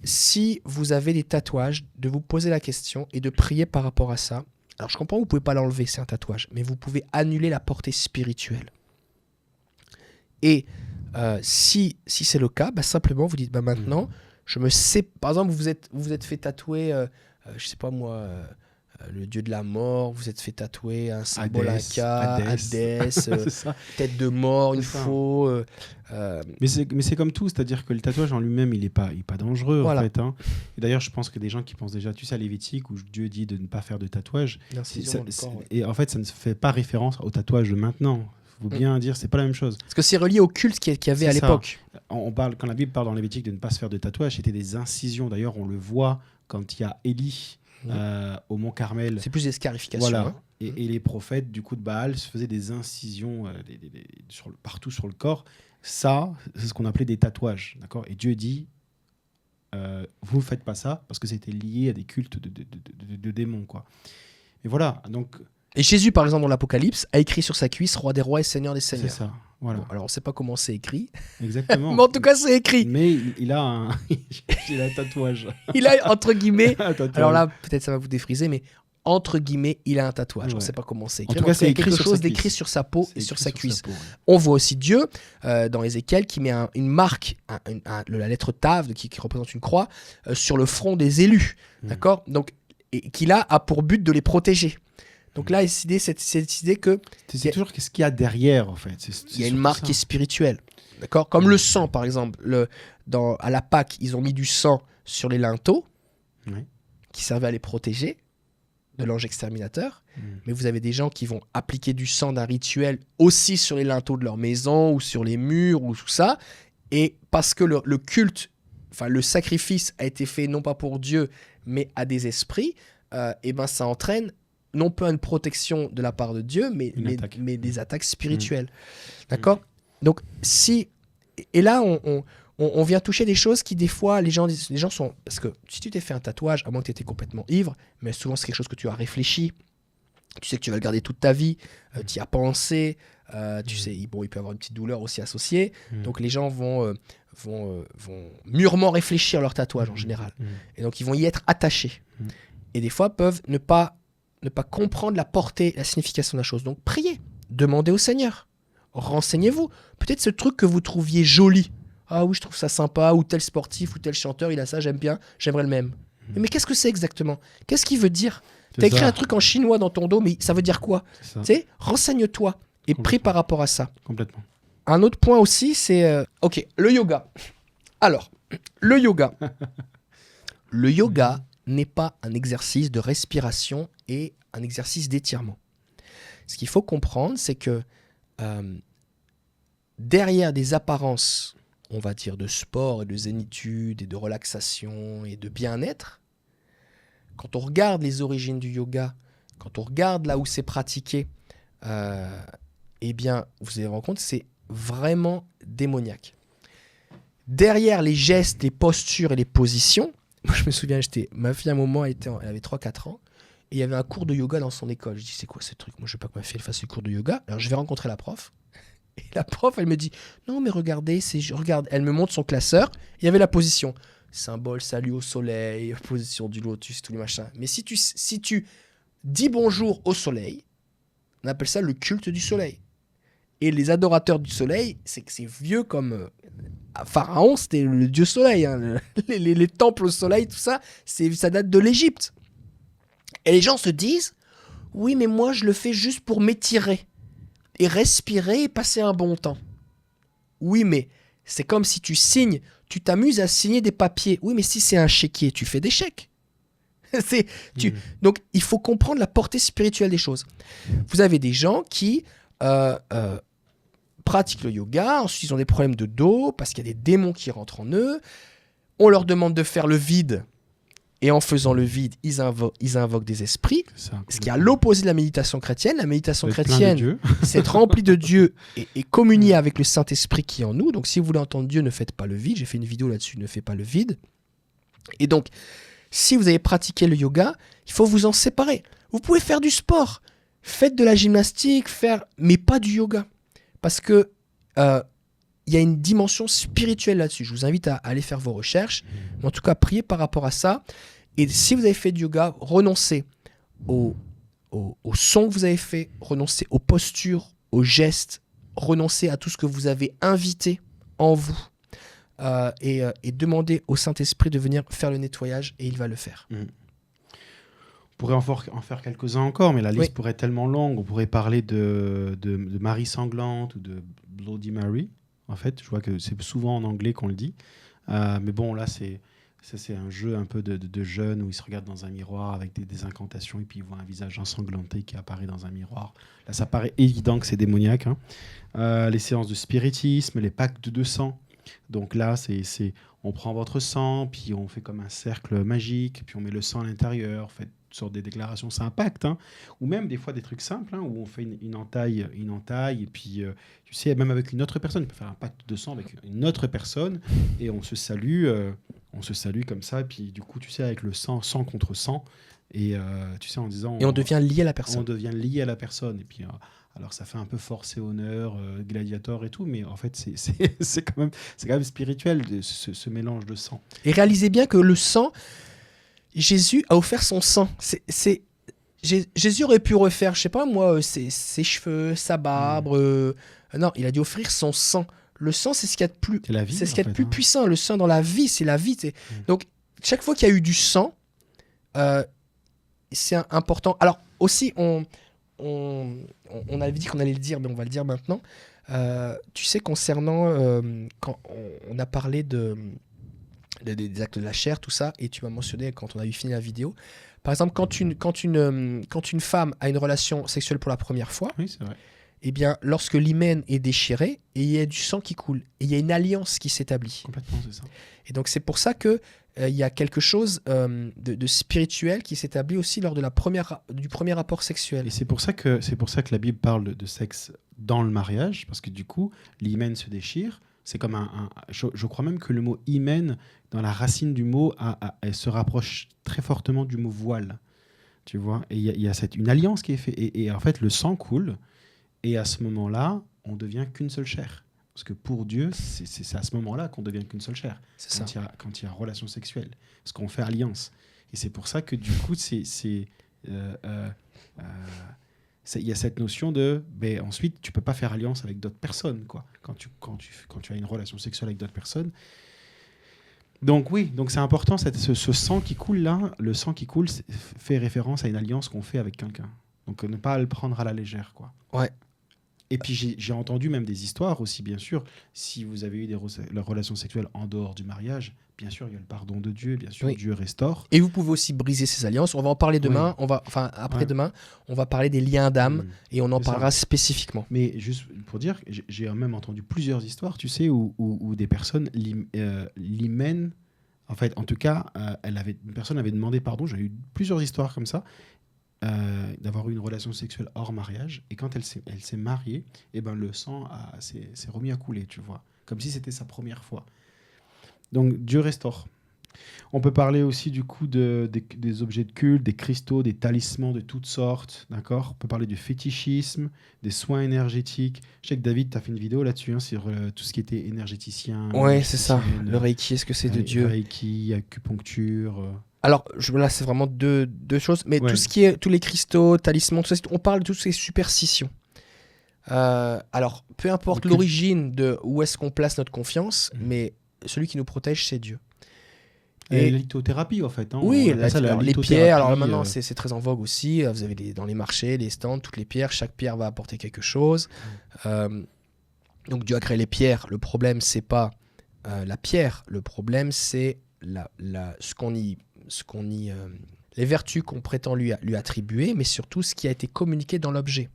si vous avez des tatouages, de vous poser la question et de prier par rapport à ça. Alors je comprends, vous ne pouvez pas l'enlever, c'est un tatouage, mais vous pouvez annuler la portée spirituelle. Et si c'est le cas, simplement vous dites maintenant, je me sais, par exemple, vous êtes fait tatouer, je sais pas moi, le dieu de la mort, vous êtes fait tatouer un symbole Hadès, tête de mort, une faux. Mais c'est comme tout, c'est-à-dire que le tatouage en lui-même, il est pas dangereux voilà. en fait. Hein. Et d'ailleurs, je pense que des gens qui pensent déjà, tu sais, à Lévitique où Dieu dit de ne pas faire de tatouage. Et en fait, ça ne fait pas référence au tatouage de maintenant. Il faut bien dire, c'est pas la même chose. Parce que c'est relié au culte qu'il y avait à l'époque. Quand la Bible parle dans Lévitique de ne pas se faire de tatouage, c'était des incisions. D'ailleurs, on le voit quand il y a Élie au Mont Carmel. C'est plus des scarifications. Voilà. Hein. Et les prophètes du coup de Baal se faisaient des incisions partout sur le corps. Ça, c'est ce qu'on appelait des tatouages. D'accord ? Et Dieu dit, vous ne faites pas ça parce que c'était lié à des cultes de démons. Quoi. Et voilà, donc... Et Jésus, par exemple, dans l'Apocalypse, a écrit sur sa cuisse « Roi des rois et Seigneur des seigneurs ». C'est ça, voilà. Bon, alors, on ne sait pas comment c'est écrit. Exactement. Mais en tout cas, c'est écrit. Mais il a un tatouage. Il a, entre guillemets... alors là, peut-être ça va vous défriser, mais entre guillemets, il a un tatouage. On ne sait pas comment c'est écrit. En tout cas, c'est écrit quelque chose d'écrit sur sa peau et sur sa cuisse. On voit aussi Dieu, dans Ézéchiel, qui met une marque, la lettre Tav, qui représente une croix, sur le front des élus. D'accord ? Donc, et qui là a pour but de les protéger. Donc là, cette idée que C'est toujours qu'est-ce qu'il y a derrière, en fait. il y a une marque qui est spirituelle. D'accord ? Comme le sang, par exemple. À la Pâque, ils ont mis du sang sur les linteaux Oui. qui servaient à les protéger de l'ange exterminateur. Mais vous avez des gens qui vont appliquer du sang d'un rituel aussi sur les linteaux de leur maison ou sur les murs ou tout ça. Et parce que le culte, enfin le sacrifice a été fait non pas pour Dieu, mais à des esprits, et ben ça entraîne non pas une protection de la part de Dieu, mais des attaques spirituelles. D'accord ? Donc et là on vient toucher des choses qui des fois les gens sont, parce que si tu t'es fait un tatouage, à moins que tu étais complètement ivre, mais souvent c'est quelque chose que tu as réfléchi, tu sais que tu vas le garder toute ta vie, tu y as pensé, tu sais, bon, il peut y avoir une petite douleur aussi associée, donc les gens vont mûrement réfléchir leur tatouage en général, et donc ils vont y être attachés, et des fois peuvent ne pas comprendre la portée, la signification de la chose. Donc priez, demandez au Seigneur, renseignez-vous, peut-être ce truc que vous trouviez joli, ah oui, je trouve ça sympa, ou tel sportif, ou tel chanteur, il a ça, j'aime bien, j'aimerais le même. Mais qu'est-ce que c'est exactement ? Qu'est-ce qu'il veut dire ? T'as écrit un truc en chinois dans ton dos, mais ça veut dire quoi ? Tu sais, renseigne-toi et prie par rapport à ça. Complètement. Un autre point aussi, c'est... ok, le yoga. Alors, le yoga. Le yoga n'est pas un exercice de respiration et un exercice d'étirement. Ce qu'il faut comprendre, c'est que derrière des apparences, on va dire, de sport et de zénitude et de relaxation et de bien-être, quand on regarde les origines du yoga, quand on regarde là où c'est pratiqué, eh bien, vous allez vous rendre compte, c'est vraiment démoniaque. Derrière les gestes, les postures et les positions, moi je me souviens, ma fille à un moment, elle avait 3-4 ans, et il y avait un cours de yoga dans son école. Je dis, c'est quoi ce truc ? Moi je veux pas que ma fille fasse le cours de yoga. Alors je vais rencontrer la prof. Et la prof, elle me dit, non mais regardez, regarde, elle me montre son classeur, il y avait la position. Symbole, salut au soleil, position du lotus, tous les machins. Mais si tu dis bonjour au soleil, on appelle ça le culte du soleil. Et les adorateurs du soleil, c'est que c'est vieux comme... Pharaon, c'était le dieu soleil. Hein. Les temples au soleil, tout ça, ça date de l'Égypte. Et les gens se disent, oui, mais moi, je le fais juste pour m'étirer et respirer et passer un bon temps. Oui, mais c'est comme si tu t'amuses à signer des papiers. Oui, mais si c'est un chéquier, tu fais des chèques. Donc, il faut comprendre la portée spirituelle des choses. Vous avez des gens qui pratiquent le yoga, ensuite ils ont des problèmes de dos parce qu'il y a des démons qui rentrent en eux. On leur demande de faire le vide. Et en faisant le vide, ils invoquent des esprits. Ce qui est à l'opposé de la méditation chrétienne. La méditation chrétienne, c'est être rempli de Dieu et communier avec le Saint-Esprit qui est en nous. Donc si vous voulez entendre Dieu, ne faites pas le vide. J'ai fait une vidéo là-dessus, ne faites pas le vide. Et donc, si vous avez pratiqué le yoga, il faut vous en séparer. Vous pouvez faire du sport. Faites de la gymnastique, mais pas du yoga. Parce que il y a une dimension spirituelle là-dessus. Je vous invite à aller faire vos recherches. Mais en tout cas, priez par rapport à ça. Et si vous avez fait du yoga, renoncez au son que vous avez fait, renoncez aux postures, aux gestes, renoncez à tout ce que vous avez invité en vous. Et demandez au Saint-Esprit de venir faire le nettoyage et il va le faire. On pourrait en faire quelques-uns encore, mais la liste pourrait être tellement longue. On pourrait parler de Marie sanglante ou de Bloody Mary. En fait, je vois que c'est souvent en anglais qu'on le dit. Mais bon, là, c'est un jeu un peu de jeunes où ils se regardent dans un miroir avec des incantations et puis ils voient un visage ensanglanté qui apparaît dans un miroir. Là, ça paraît évident que c'est démoniaque. Hein. Les séances de spiritisme, les pactes de sang. Donc là, on prend votre sang, puis on fait comme un cercle magique, puis on met le sang à l'intérieur, on fait sur des déclarations, c'est un pacte, hein. Ou même des fois des trucs simples, hein, où on fait une entaille, et puis tu sais, même avec une autre personne, on peut faire un pacte de sang avec une autre personne, et on se salue comme ça, et puis du coup, tu sais, avec le sang contre sang, et tu sais, en disant... Et on devient lié à la personne. On devient lié à la personne, et puis... alors ça fait un peu force et honneur, gladiator et tout, mais en fait c'est quand même spirituel ce mélange de sang. Et réalisez bien que le sang, Jésus a offert son sang. Jésus aurait pu refaire, je sais pas moi, ses cheveux, sa barbe. Non, il a dû offrir son sang. Le sang, c'est ce qu'il y a de plus, c'est ce qu'il y a de plus puissant. Le sang dans la vie, c'est la vie. Donc chaque fois qu'il y a eu du sang, c'est important. Alors aussi, on on avait dit qu'on allait le dire, mais on va le dire maintenant. Tu sais, concernant quand on a parlé des actes de la chair, tout ça, et tu m'as mentionné quand on a eu fini la vidéo. Par exemple, quand une femme a une relation sexuelle pour la première fois, Oui, c'est vrai. eh bien, lorsque l'hymen est déchiré, et il y a du sang qui coule, et il y a une alliance qui s'établit. Complètement, c'est ça. Et donc, c'est pour ça que il y a quelque chose de spirituel qui s'établit aussi lors de du premier rapport sexuel. Et c'est pour ça que la Bible parle de sexe dans le mariage, parce que du coup, l'hymen se déchire. C'est comme je crois même que le mot hymen, dans la racine du mot, elle se rapproche très fortement du mot voile. Tu vois, et il y a une alliance qui est faite. Et en fait, le sang coule. Et à ce moment-là, on devient qu'une seule chair. Parce que pour Dieu, c'est à ce moment-là qu'on devient qu'une seule chair. C'est ça. Quand il y a relation sexuelle. Parce qu'on fait alliance. Et c'est pour ça que du coup, il y a cette notion de... Ben, ensuite, tu ne peux pas faire alliance avec d'autres personnes, quoi. Quand tu as une relation sexuelle avec d'autres personnes. Donc oui, donc c'est important, ce sang qui coule là, le sang qui coule fait référence à une alliance qu'on fait avec quelqu'un. Donc ne pas le prendre à la légère, quoi. Ouais. Et puis j'ai entendu même des histoires aussi, bien sûr. Si vous avez eu des relations sexuelles en dehors du mariage, bien sûr, il y a le pardon de Dieu, bien sûr, Oui. Dieu restaure. Et vous pouvez aussi briser ces alliances. On va en parler demain. Après-demain, on va parler des liens d'âme et on en parlera spécifiquement. Mais juste pour dire, j'ai même entendu plusieurs histoires, tu sais, où des personnes l'hymen. En fait, en tout cas, une personne avait demandé pardon. J'ai eu plusieurs histoires comme ça. D'avoir eu une relation sexuelle hors mariage, et quand elle s'est mariée, et ben le sang s'est remis à couler, tu vois, comme si c'était sa première fois. Donc Dieu restaure. On peut parler aussi du coup des objets de culte, des cristaux, des talismans de toutes sortes, d'accord. On peut parler du fétichisme, des soins énergétiques. Je sais que David, tu as fait une vidéo là-dessus, hein, sur tout ce qui était énergéticien. Ouais, c'est ça. Le Reiki, est-ce que c'est de Dieu? Reiki, acupuncture. Alors, là, c'est vraiment deux choses. Mais tout ce qui est, tous les cristaux, talismans, tout ça, on parle de toutes ces superstitions. Alors, peu importe l'origine de où est-ce qu'on place notre confiance, mais celui qui nous protège, c'est Dieu. Et la lithothérapie, en fait. Hein, oui, les pierres. Alors maintenant, c'est très en vogue aussi. Vous avez dans les marchés, les stands, toutes les pierres. Chaque pierre va apporter quelque chose. Donc Dieu a créé les pierres. Le problème, c'est pas la pierre. Le problème, c'est les vertus qu'on prétend lui attribuer, mais surtout ce qui a été communiqué dans l'objet.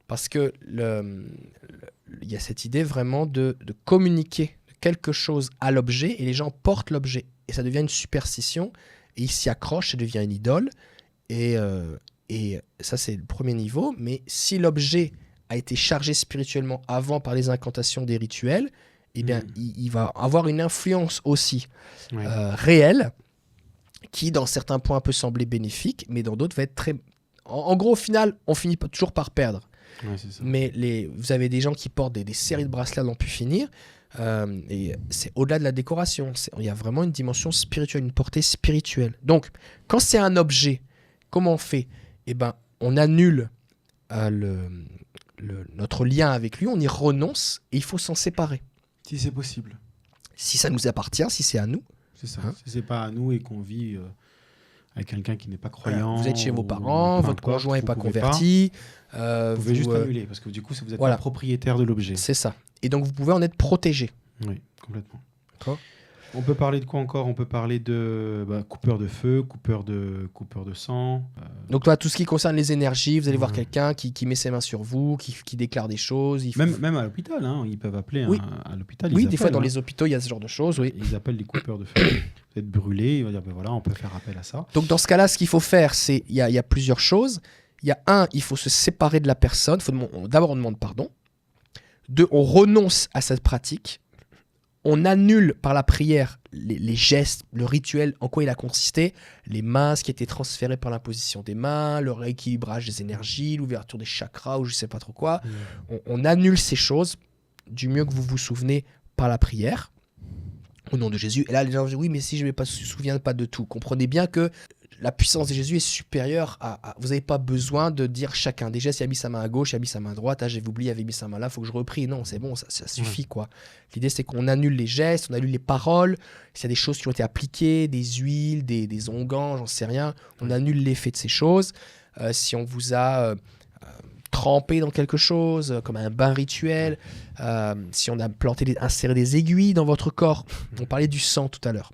Parce que il y a cette idée vraiment de communiquer quelque chose à l'objet, et les gens portent l'objet. Et ça devient une superstition, et ils s'y accrochent, ça devient une idole. Et ça, c'est le premier niveau. Mais si l'objet a été chargé spirituellement avant par les incantations des rituels, eh bien, il va avoir une influence aussi réelle, qui, dans certains points, peut sembler bénéfique, mais dans d'autres va être très... En gros, au final, on finit toujours par perdre. Ouais, c'est ça. Mais vous avez des gens qui portent des séries de bracelets à n'en plus finir, et c'est au-delà de la décoration. Il y a vraiment une dimension spirituelle, une portée spirituelle. Donc, quand c'est un objet, comment on fait? Eh ben, on annule notre lien avec lui, on y renonce, et il faut s'en séparer. Si c'est possible. Si ça nous appartient, si c'est à nous. C'est ça. Si c'est pas à nous et qu'on vit avec quelqu'un qui n'est pas croyant. Vous êtes chez vos parents, votre conjoint n'est pas converti. Vous pouvez juste annuler, parce que du coup, vous êtes pas propriétaire de l'objet. C'est ça. Et donc, vous pouvez en être protégé. Oui, complètement. D'accord. On peut parler de quoi encore? On peut parler de coupeur de feu, coupeur de sang. Donc, là, tout ce qui concerne les énergies, vous allez voir quelqu'un qui met ses mains sur vous, qui déclare des choses. Même à l'hôpital, hein, ils peuvent appeler à l'hôpital. Oui, des fois, dans les hôpitaux, il y a ce genre de choses. Oui. Ils appellent les coupeurs de feu. Vous êtes brûlé, ils vont dire, voilà, on peut faire appel à ça. Donc, dans ce cas-là, ce qu'il faut faire, c'est il y a plusieurs choses. Il y a il faut se séparer de la personne. D'abord, on demande pardon. 2, on renonce à cette pratique. On annule par la prière les gestes, le rituel, en quoi il a consisté, les mains, ce qui a été transféré par l'imposition des mains, le rééquilibrage des énergies, l'ouverture des chakras ou je ne sais pas trop quoi. On annule ces choses du mieux que vous vous souvenez par la prière, au nom de Jésus. Et là, les gens disent, oui, mais si je ne me souviens pas de tout. Comprenez bien que la puissance de Jésus est supérieure à... Vous n'avez pas besoin de dire chacun des gestes, il a mis sa main à gauche, il a mis sa main à droite, j'ai oublié, il avait mis sa main là, il faut que je reprie. Non, c'est bon, ça suffit, quoi. L'idée, c'est qu'on annule les gestes, on annule les paroles. S'il y a des choses qui ont été appliquées, des huiles, des onguents, j'en sais rien, on annule l'effet de ces choses. Si on vous a tremper dans quelque chose, comme un bain rituel, si on a inséré des aiguilles dans votre corps. On parlait du sang tout à l'heure.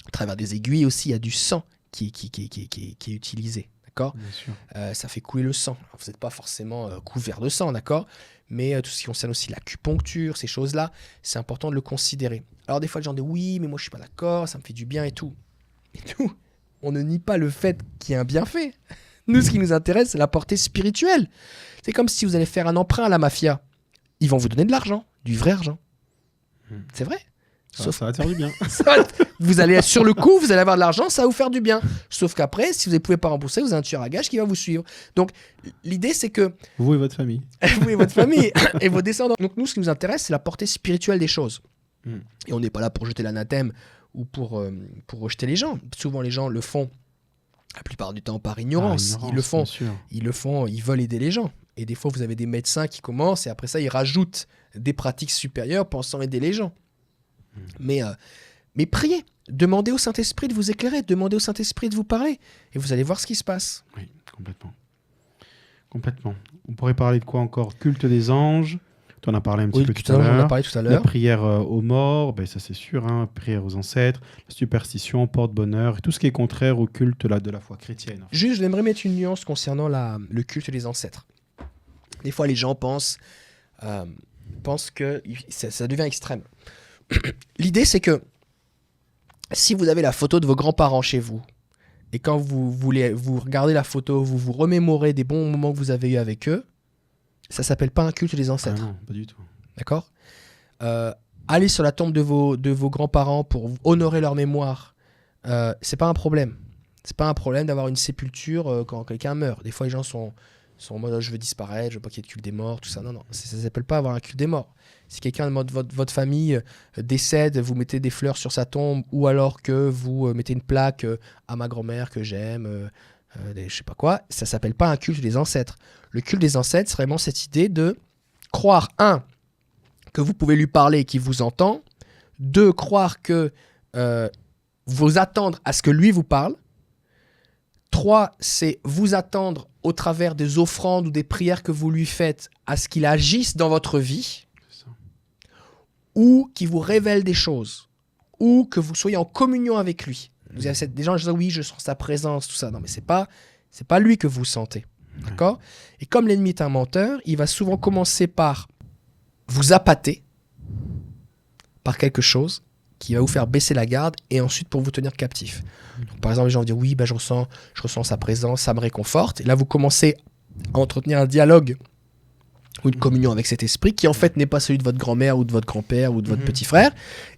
À travers des aiguilles aussi, il y a du sang qui est utilisé. D'accord ? Bien sûr. Ça fait couler le sang. Alors, vous n'êtes pas forcément couvert de sang, d'accord ? Mais tout ce qui concerne aussi l'acupuncture, ces choses-là, c'est important de le considérer. Alors des fois, les gens disent oui, mais moi je suis pas d'accord, ça me fait du bien et tout. On ne nie pas le fait qu'il y ait un bienfait. Nous, ce qui nous intéresse, c'est la portée spirituelle. C'est comme si vous allez faire un emprunt à la mafia. Ils vont vous donner de l'argent, du vrai argent. C'est vrai. Ça va te faire du bien. Vous allez sur le coup, vous allez avoir de l'argent, ça va vous faire du bien. Sauf qu'après, si vous ne pouvez pas rembourser, vous avez un tueur à gages qui va vous suivre. Donc, l'idée, c'est que Vous et votre famille. vous et votre famille et vos descendants. Donc, nous, ce qui nous intéresse, c'est la portée spirituelle des choses. Et on n'est pas là pour jeter l'anathème ou pour rejeter les gens. Souvent, les gens le font, la plupart du temps, par ignorance. Ils le font, ils veulent aider les gens. Et des fois, vous avez des médecins qui commencent et après ça, ils rajoutent des pratiques supérieures pensant aider les gens. Mais priez, demandez au Saint-Esprit de vous éclairer, demandez au Saint-Esprit de vous parler, et vous allez voir ce qui se passe. Oui, complètement. On pourrait parler de quoi encore ? Culte des anges, tu en as parlé un petit peu tout à l'heure. On en a parlé tout à l'heure. La prière aux morts, ça c'est sûr, prière aux ancêtres, la superstition, porte-bonheur, et tout ce qui est contraire au culte de la foi chrétienne. Juste, j'aimerais mettre une nuance concernant le culte des ancêtres. Des fois, les gens pensent que ça devient extrême. L'idée, c'est que si vous avez la photo de vos grands-parents chez vous, et quand vous regardez la photo, vous vous remémorez des bons moments que vous avez eus avec eux, ça s'appelle pas un culte des ancêtres. Ah non, pas du tout. D'accord ? Aller sur la tombe de vos grands-parents pour honorer leur mémoire, c'est pas un problème. C'est pas un problème d'avoir une sépulture quand quelqu'un meurt. Des fois, les gens sont en mode je veux disparaître, je veux pas qu'il y ait de culte des morts, tout ça. Non, ça s'appelle pas avoir un culte des morts. Si quelqu'un de votre famille décède, vous mettez des fleurs sur sa tombe, ou alors que vous mettez une plaque à ma grand-mère que j'aime, je sais pas quoi, ça s'appelle pas un culte des ancêtres. Le culte des ancêtres, c'est vraiment cette idée de croire, que vous pouvez lui parler et qu'il vous entend, 2, croire que vous attendre à ce que lui vous parle, 3, c'est vous attendre au travers des offrandes ou des prières que vous lui faites à ce qu'il agisse dans votre vie, ou qu'il vous révèle des choses, ou que vous soyez en communion avec lui. Vous avez des gens qui disent oui, je sens sa présence, tout ça. Non, mais c'est pas lui que vous sentez. D'accord ? Et comme l'ennemi est un menteur, il va souvent commencer par vous appâter par quelque chose qui va vous faire baisser la garde et ensuite pour vous tenir captif. Donc, par exemple, les gens vont dire oui, je ressens sa présence, ça me réconforte. Et là, vous commencez à entretenir un dialogue ou une communion avec cet esprit qui en fait n'est pas celui de votre grand-mère ou de votre grand-père ou de votre petit frère.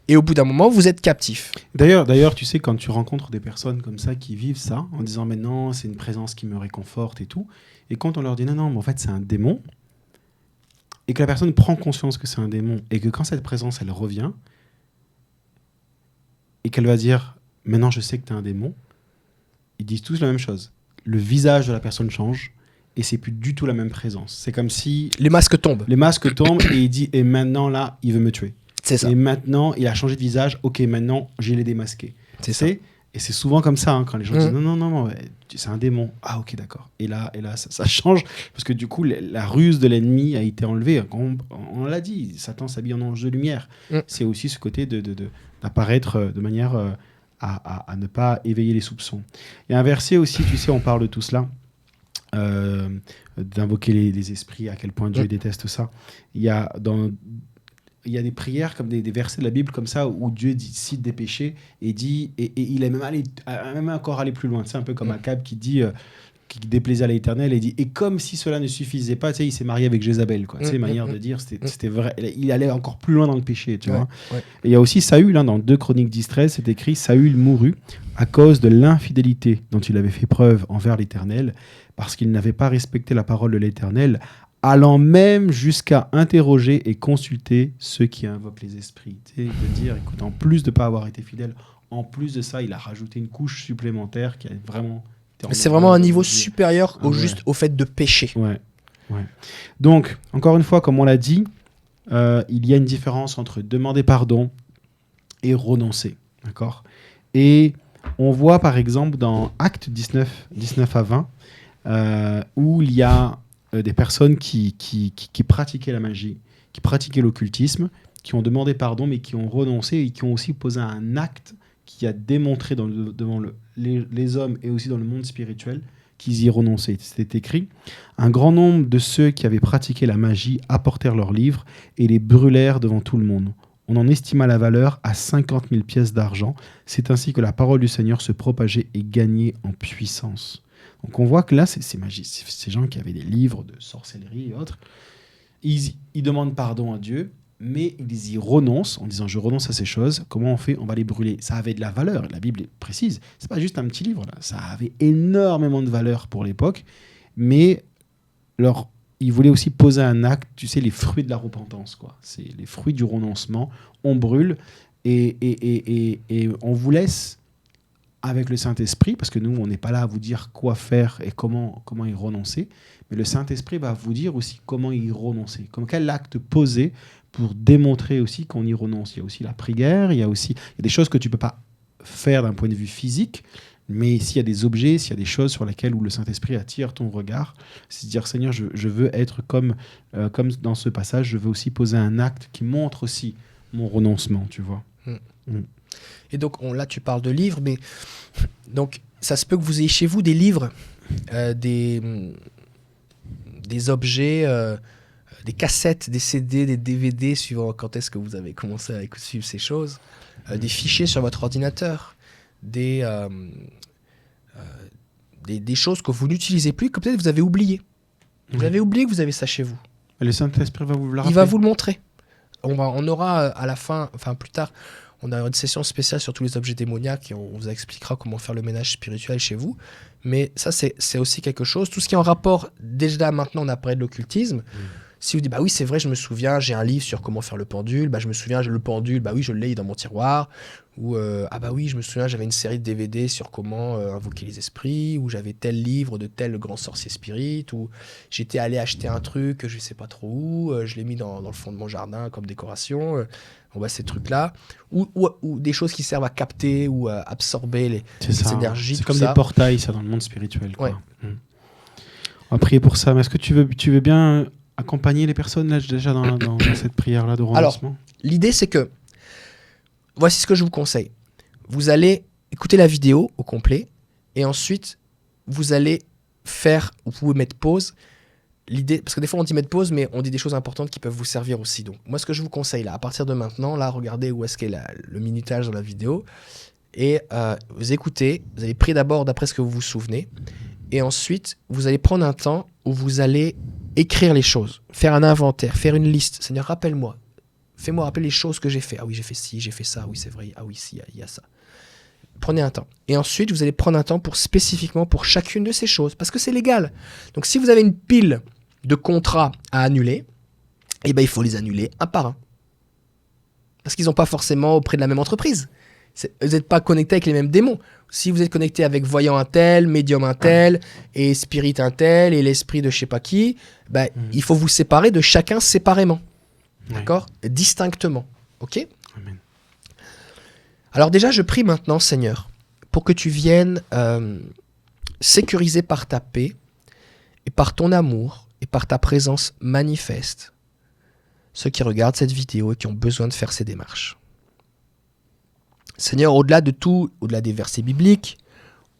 Et au bout d'un moment, vous êtes captif. D'ailleurs, tu sais, quand tu rencontres des personnes comme ça qui vivent ça, en disant mais non, c'est une présence qui me réconforte et tout, et quand on leur dit non, mais en fait c'est un démon, et que la personne prend conscience que c'est un démon, et que quand cette présence elle revient, et qu'elle va dire maintenant je sais que t'es un démon, ils disent tous la même chose. Le visage de la personne change, et c'est plus du tout la même présence. C'est comme si les masques tombent. Et il dit et maintenant là, il veut me tuer. C'est ça. Et maintenant, il a changé de visage. Ok, maintenant, j'ai les démasqués. C'est ça. Et c'est souvent comme ça quand les gens disent non, c'est un démon. Ah ok, d'accord. Et là, ça change parce que du coup, la ruse de l'ennemi a été enlevée. On l'a dit, Satan s'habille en ange de lumière. C'est aussi ce côté d'apparaître de manière à ne pas éveiller les soupçons. Il y a un verset aussi, tu sais, on parle de tout cela. D'invoquer les esprits, à quel point Dieu déteste ça. Il y a des prières comme des versets de la Bible comme ça où Dieu cite des péchés et dit et il est même encore allé plus loin. C'est un peu comme Akab qui dit qui déplaisait à l'Éternel et dit et comme si cela ne suffisait pas, tu sais, il s'est marié avec Jézabel, quoi. Tu sais, manière de dire, c'était vrai. Il allait encore plus loin dans le péché, tu vois. Ouais. Et il y a aussi Saül, dans 2 Chroniques 10-13, c'est écrit Saül mourut à cause de l'infidélité dont il avait fait preuve envers l'Éternel, parce qu'il n'avait pas respecté la parole de l'Éternel, allant même jusqu'à interroger et consulter ceux qui invoquent les esprits. Tu sais, de dire, écoute, en plus de ne pas avoir été fidèle, en plus de ça, il a rajouté une couche supplémentaire qui a vraiment... C'est vraiment un niveau supérieur au fait de pécher. Ouais. Donc, encore une fois, comme on l'a dit, il y a une différence entre demander pardon et renoncer. D'accord ? Et on voit par exemple dans Actes 19 à 20, où il y a des personnes qui pratiquaient la magie, qui pratiquaient l'occultisme, qui ont demandé pardon, mais qui ont renoncé et qui ont aussi posé un acte qui a démontré devant les hommes et aussi dans le monde spirituel qu'ils y renonçaient. C'était écrit: un grand nombre de ceux qui avaient pratiqué la magie apportèrent leurs livres et les brûlèrent devant tout le monde. On en estima la valeur à 50 000 pièces d'argent. C'est ainsi que la parole du Seigneur se propageait et gagnait en puissance. Donc on voit que là, ces gens qui avaient des livres de sorcellerie et autres, ils demandent pardon à Dieu, mais ils y renoncent en disant: je renonce à ces choses. Comment on fait? On va les brûler. Ça avait de la valeur, la Bible est précise. C'est pas juste un petit livre, là. Ça avait énormément de valeur pour l'époque, mais ils voulaient aussi poser un acte, tu sais, les fruits de la repentance, quoi. C'est les fruits du renoncement. On brûle et on vous laisse avec le Saint-Esprit, parce que nous, on n'est pas là à vous dire quoi faire et comment y renoncer, mais le Saint-Esprit va vous dire aussi comment y renoncer, quel acte poser pour démontrer aussi qu'on y renonce. Il y a aussi la prière, il y a des choses que tu ne peux pas faire d'un point de vue physique, mais s'il y a des objets, s'il y a des choses sur lesquelles où le Saint-Esprit attire ton regard, c'est dire: Seigneur, je veux être comme dans ce passage, je veux aussi poser un acte qui montre aussi mon renoncement, tu vois. Et donc là, tu parles de livres, mais donc ça se peut que vous ayez chez vous des livres, des objets, des cassettes, des CD, des DVD, suivant quand est-ce que vous avez commencé à suivre ces choses, des fichiers sur votre ordinateur, des choses que vous n'utilisez plus, que peut-être vous avez oubliées. Vous avez oublié que vous avez ça chez vous. Le Saint-Esprit va vous le rappeler. Il va vous le montrer. On aura à la fin, enfin plus tard, on a une session spéciale sur tous les objets démoniaques et on vous expliquera comment faire le ménage spirituel chez vous. Mais ça, c'est aussi quelque chose. Tout ce qui est en rapport, déjà maintenant, on a parlé de l'occultisme. Si vous dites: bah oui, c'est vrai, je me souviens, j'ai un livre sur comment faire le pendule, bah je me souviens, le pendule, bah oui, je l'ai dans mon tiroir. Ou ah bah oui, je me souviens, j'avais une série de DVD sur comment invoquer les esprits, ou j'avais tel livre de tel grand sorcier spirit, ou j'étais allé acheter un truc, je sais pas trop où, je l'ai mis dans le fond de mon jardin comme décoration. On voit ces trucs-là, ou des choses qui servent à capter ou à absorber les énergies. C'est comme des portails, ça, dans le monde spirituel, quoi. Ouais. On va prier pour ça. Mais est-ce que tu veux bien accompagner les personnes là, déjà dans cette prière-là de renoncement? Alors, l'idée, c'est que voici ce que je vous conseille. Vous allez écouter la vidéo au complet et ensuite, vous allez vous pouvez mettre pause. L'idée, parce que des fois on dit mettre pause, mais on dit des choses importantes qui peuvent vous servir aussi. Donc moi, ce que je vous conseille là, à partir de maintenant, là, regardez où est-ce qu'est le minutage dans la vidéo et vous écoutez. Vous allez prier d'abord d'après ce que vous vous souvenez et ensuite vous allez prendre un temps où vous allez écrire les choses, faire un inventaire, faire une liste. Seigneur, rappelle-moi, fais-moi rappeler les choses que j'ai fait. Ah oui, j'ai fait ci, j'ai fait ça. Oui, c'est vrai. Ah oui, si, il y a ça. Prenez un temps. Et ensuite, vous allez prendre un temps spécifiquement pour chacune de ces choses, parce que c'est légal. Donc, si vous avez une pile de contrats à annuler, eh ben, il faut les annuler un par un. Parce qu'ils n'ont pas forcément auprès de la même entreprise. Vous n'êtes pas connecté avec les mêmes démons. Si vous êtes connecté avec voyant un tel, médium un tel, et spirit un tel, et l'esprit de je sais pas qui, ben, il faut vous séparer de chacun séparément. D'accord ? Distinctement. Ok ? Amen. Alors déjà, je prie maintenant, Seigneur, pour que tu viennes sécuriser par ta paix et par ton amour et par ta présence manifeste ceux qui regardent cette vidéo et qui ont besoin de faire ces démarches. Seigneur, au-delà de tout, au-delà des versets bibliques,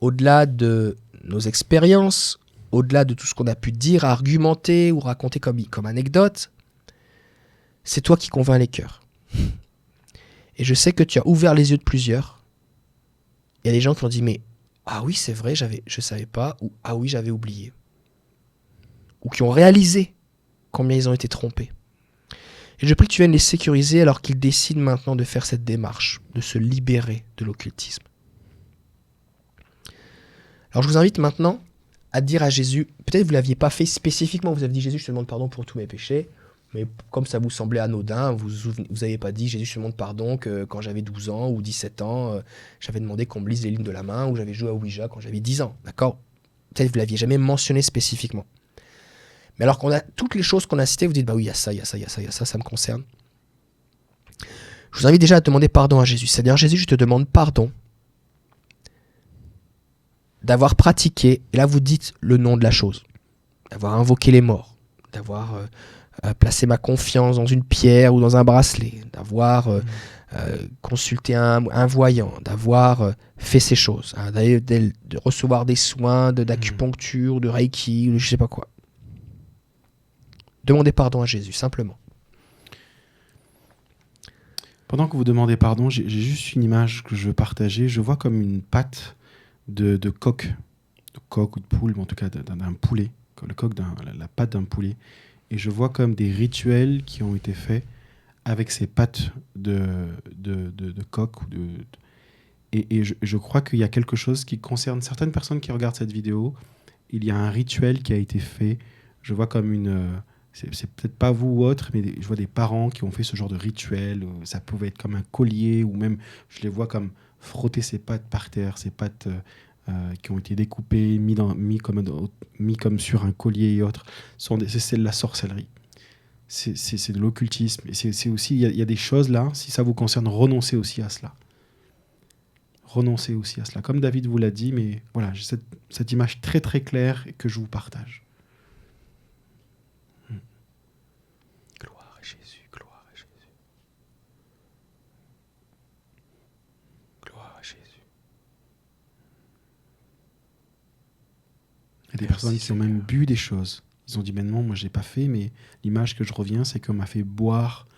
au-delà de nos expériences, au-delà de tout ce qu'on a pu dire, argumenter ou raconter comme anecdote, c'est toi qui convaincs les cœurs. Et je sais que tu as ouvert les yeux de plusieurs. Il y a des gens qui ont dit, mais ah oui, c'est vrai, je ne savais pas, ou ah oui, j'avais oublié. Ou qui ont réalisé combien ils ont été trompés. Et je prie que tu viennes les sécuriser alors qu'ils décident maintenant de faire cette démarche, de se libérer de l'occultisme. Alors je vous invite maintenant à dire à Jésus, peut-être que vous ne l'aviez pas fait spécifiquement, vous avez dit Jésus, je te demande pardon pour tous mes péchés, mais comme ça vous semblait anodin, vous n'avez pas dit Jésus, je te demande pardon que quand j'avais 12 ans ou 17 ans, j'avais demandé qu'on me lise les lignes de la main ou j'avais joué à Ouija quand j'avais 10 ans, d'accord ? Peut-être que vous ne l'aviez jamais mentionné spécifiquement. Mais alors qu'on a toutes les choses qu'on a citées, vous dites, bah oui, il y a ça, ça me concerne. Je vous invite déjà à demander pardon à Jésus. Seigneur Jésus, je te demande pardon d'avoir pratiqué, et là vous dites le nom de la chose. d'avoir invoqué les morts, d'avoir placé ma confiance dans une pierre ou dans un bracelet, d'avoir consulté un voyant, d'avoir fait ces choses, hein, de recevoir des soins d'acupuncture, de reiki, ou de je sais pas quoi. Demandez pardon à Jésus, simplement. Pendant que vous demandez pardon, j'ai juste une image que je veux partager. Je vois comme une patte de coq ou de poule, mais en tout cas d'un poulet, le coq, la patte d'un poulet. Et je vois comme des rituels qui ont été faits avec ces pattes de coq. Et je crois qu'il y a quelque chose qui concerne certaines personnes qui regardent cette vidéo. Il y a un rituel qui a été fait. Je vois comme une... c'est peut-être pas vous ou autre, mais je vois des parents qui ont fait ce genre de rituel. Ça pouvait être comme un collier, ou même je les vois comme frotter ces pattes par terre, ces pattes qui ont été découpées, mis comme sur un collier et autres. C'est de la sorcellerie. C'est de l'occultisme. Et c'est aussi, il y a des choses là, si ça vous concerne, renoncez aussi à cela. Renoncez aussi à cela. Comme David vous l'a dit, mais voilà, j'ai cette image très très claire que je vous partage. Gloire à Jésus, gloire à Jésus. Gloire à Jésus. Il y a des personnes qui ont même bu des choses. Ils ont dit, mais non, moi je n'ai pas fait, mais l'image que je reviens, c'est qu'on m'a fait boire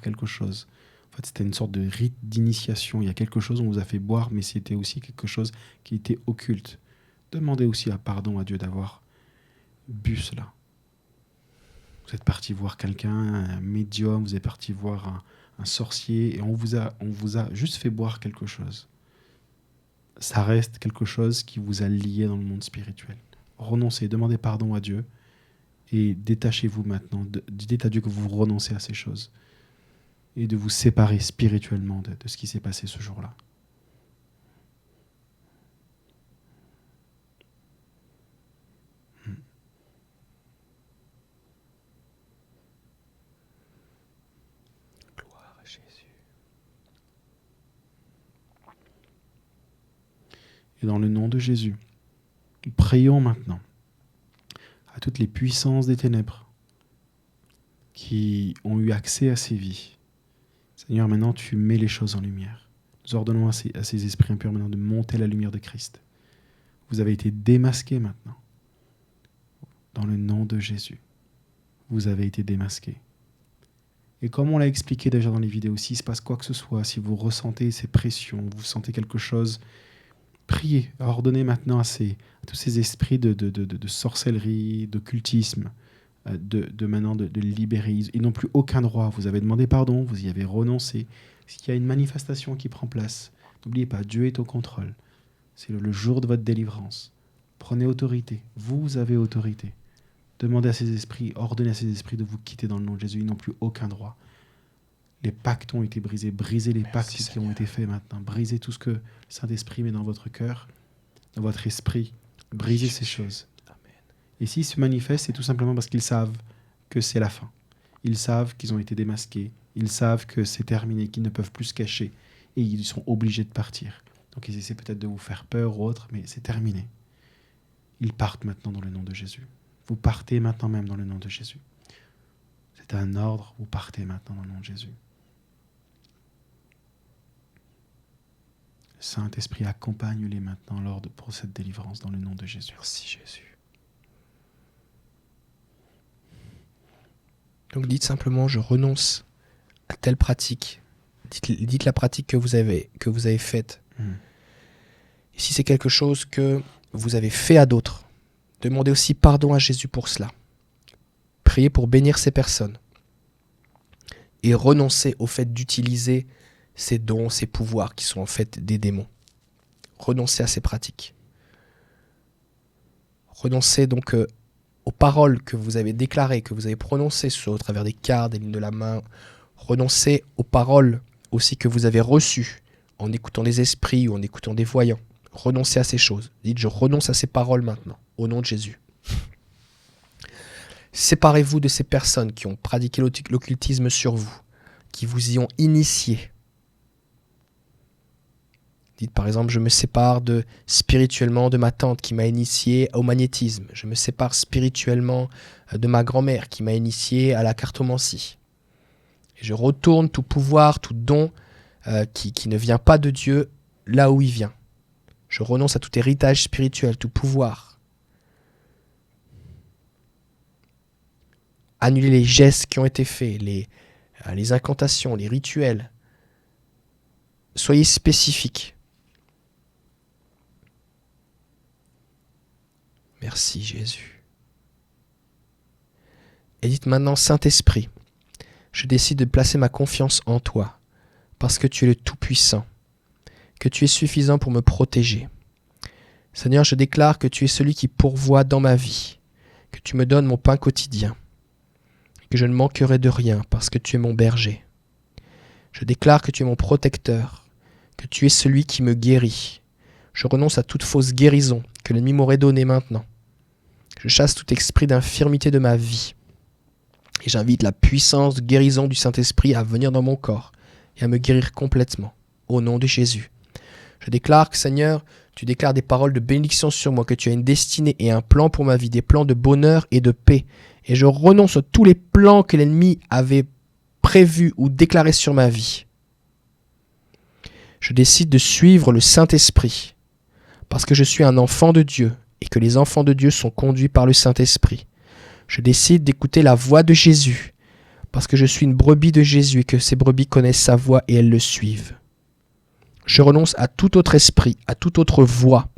quelque chose. En fait, c'était une sorte de rite d'initiation. Il y a quelque chose, on vous a fait boire, mais c'était aussi quelque chose qui était occulte. Demandez aussi pardon à Dieu d'avoir bu cela. Vous êtes parti voir quelqu'un, un médium, vous êtes parti voir un sorcier, et on vous a juste fait boire quelque chose. Ça reste quelque chose qui vous a lié dans le monde spirituel. Renoncez, demandez pardon à Dieu, et détachez-vous maintenant. Dites à Dieu que vous renoncez à ces choses, et de vous séparer spirituellement de ce qui s'est passé ce jour-là. Gloire à Jésus. Et dans le nom de Jésus, prions maintenant à toutes les puissances des ténèbres qui ont eu accès à ces vies. Seigneur, maintenant tu mets les choses en lumière. Nous ordonnons à ces esprits impurs maintenant de monter la lumière de Christ. Vous avez été démasqués maintenant. Dans le nom de Jésus, vous avez été démasqués. Et comme on l'a expliqué déjà dans les vidéos, s'il se passe quoi que ce soit, si vous ressentez ces pressions, vous sentez quelque chose, priez, ordonnez maintenant à tous ces esprits de sorcellerie, d'occultisme, de libérer. Ils n'ont plus aucun droit. Vous avez demandé pardon, vous y avez renoncé. S'il y a une manifestation qui prend place, n'oubliez pas, Dieu est au contrôle. C'est le jour de votre délivrance. Prenez autorité. Vous avez autorité. Demandez à ces esprits, ordonnez à ces esprits de vous quitter dans le nom de Jésus. Ils n'ont plus aucun droit. Les pactes ont été brisés. Brisez les pactes qui ont été faits maintenant. Brisez tout ce que le Saint-Esprit met dans votre cœur, dans votre esprit. Brisez ces choses. Et s'ils se manifestent, c'est tout simplement parce qu'ils savent que c'est la fin. Ils savent qu'ils ont été démasqués. Ils savent que c'est terminé, qu'ils ne peuvent plus se cacher. Et ils sont obligés de partir. Donc ils essaient peut-être de vous faire peur ou autre, mais c'est terminé. Ils partent maintenant dans le nom de Jésus. Vous partez maintenant même dans le nom de Jésus. C'est un ordre, vous partez maintenant dans le nom de Jésus. Le Saint-Esprit, accompagne-les maintenant pour cette délivrance dans le nom de Jésus. Merci Jésus. Donc dites simplement, je renonce à telle pratique. Dites la pratique que vous avez faite. Et si c'est quelque chose que vous avez fait à d'autres, demandez aussi pardon à Jésus pour cela. Priez pour bénir ces personnes. Et renoncez au fait d'utiliser ces dons, ces pouvoirs qui sont en fait des démons. Renoncez à ces pratiques. Renoncez donc aux paroles que vous avez déclarées, que vous avez prononcées au travers des cartes, des lignes de la main. Renoncez aux paroles aussi que vous avez reçues en écoutant des esprits ou en écoutant des voyants. Renoncez à ces choses. Dites, je renonce à ces paroles maintenant, au nom de Jésus. Séparez-vous de ces personnes qui ont pratiqué l'occultisme sur vous, qui vous y ont initié. Dites par exemple, je me sépare spirituellement de ma tante qui m'a initié au magnétisme. Je me sépare spirituellement de ma grand-mère qui m'a initié à la cartomancie. Et je retourne tout pouvoir, tout don qui ne vient pas de Dieu là où il vient. Je renonce à tout héritage spirituel, tout pouvoir. Annuler les gestes qui ont été faits, les incantations, les rituels. Soyez spécifiques. Merci Jésus. Et dites maintenant, Saint-Esprit, je décide de placer ma confiance en toi, parce que tu es le Tout-Puissant, que tu es suffisant pour me protéger. Seigneur, je déclare que tu es celui qui pourvoit dans ma vie, que tu me donnes mon pain quotidien, que je ne manquerai de rien parce que tu es mon berger. Je déclare que tu es mon protecteur, que tu es celui qui me guérit. Je renonce à toute fausse guérison que l'ennemi m'aurait donnée maintenant. Je chasse tout esprit d'infirmité de ma vie. Et j'invite la puissance de guérison du Saint-Esprit à venir dans mon corps et à me guérir complètement, au nom de Jésus. Je déclare que, Seigneur, tu déclares des paroles de bénédiction sur moi, que tu as une destinée et un plan pour ma vie, des plans de bonheur et de paix. Et je renonce à tous les plans que l'ennemi avait prévus ou déclarés sur ma vie. Je décide de suivre le Saint-Esprit, parce que je suis un enfant de Dieu et que les enfants de Dieu sont conduits par le Saint-Esprit. Je décide d'écouter la voix de Jésus, parce que je suis une brebis de Jésus et que ces brebis connaissent sa voix et elles le suivent. Je renonce à tout autre esprit, à toute autre voix.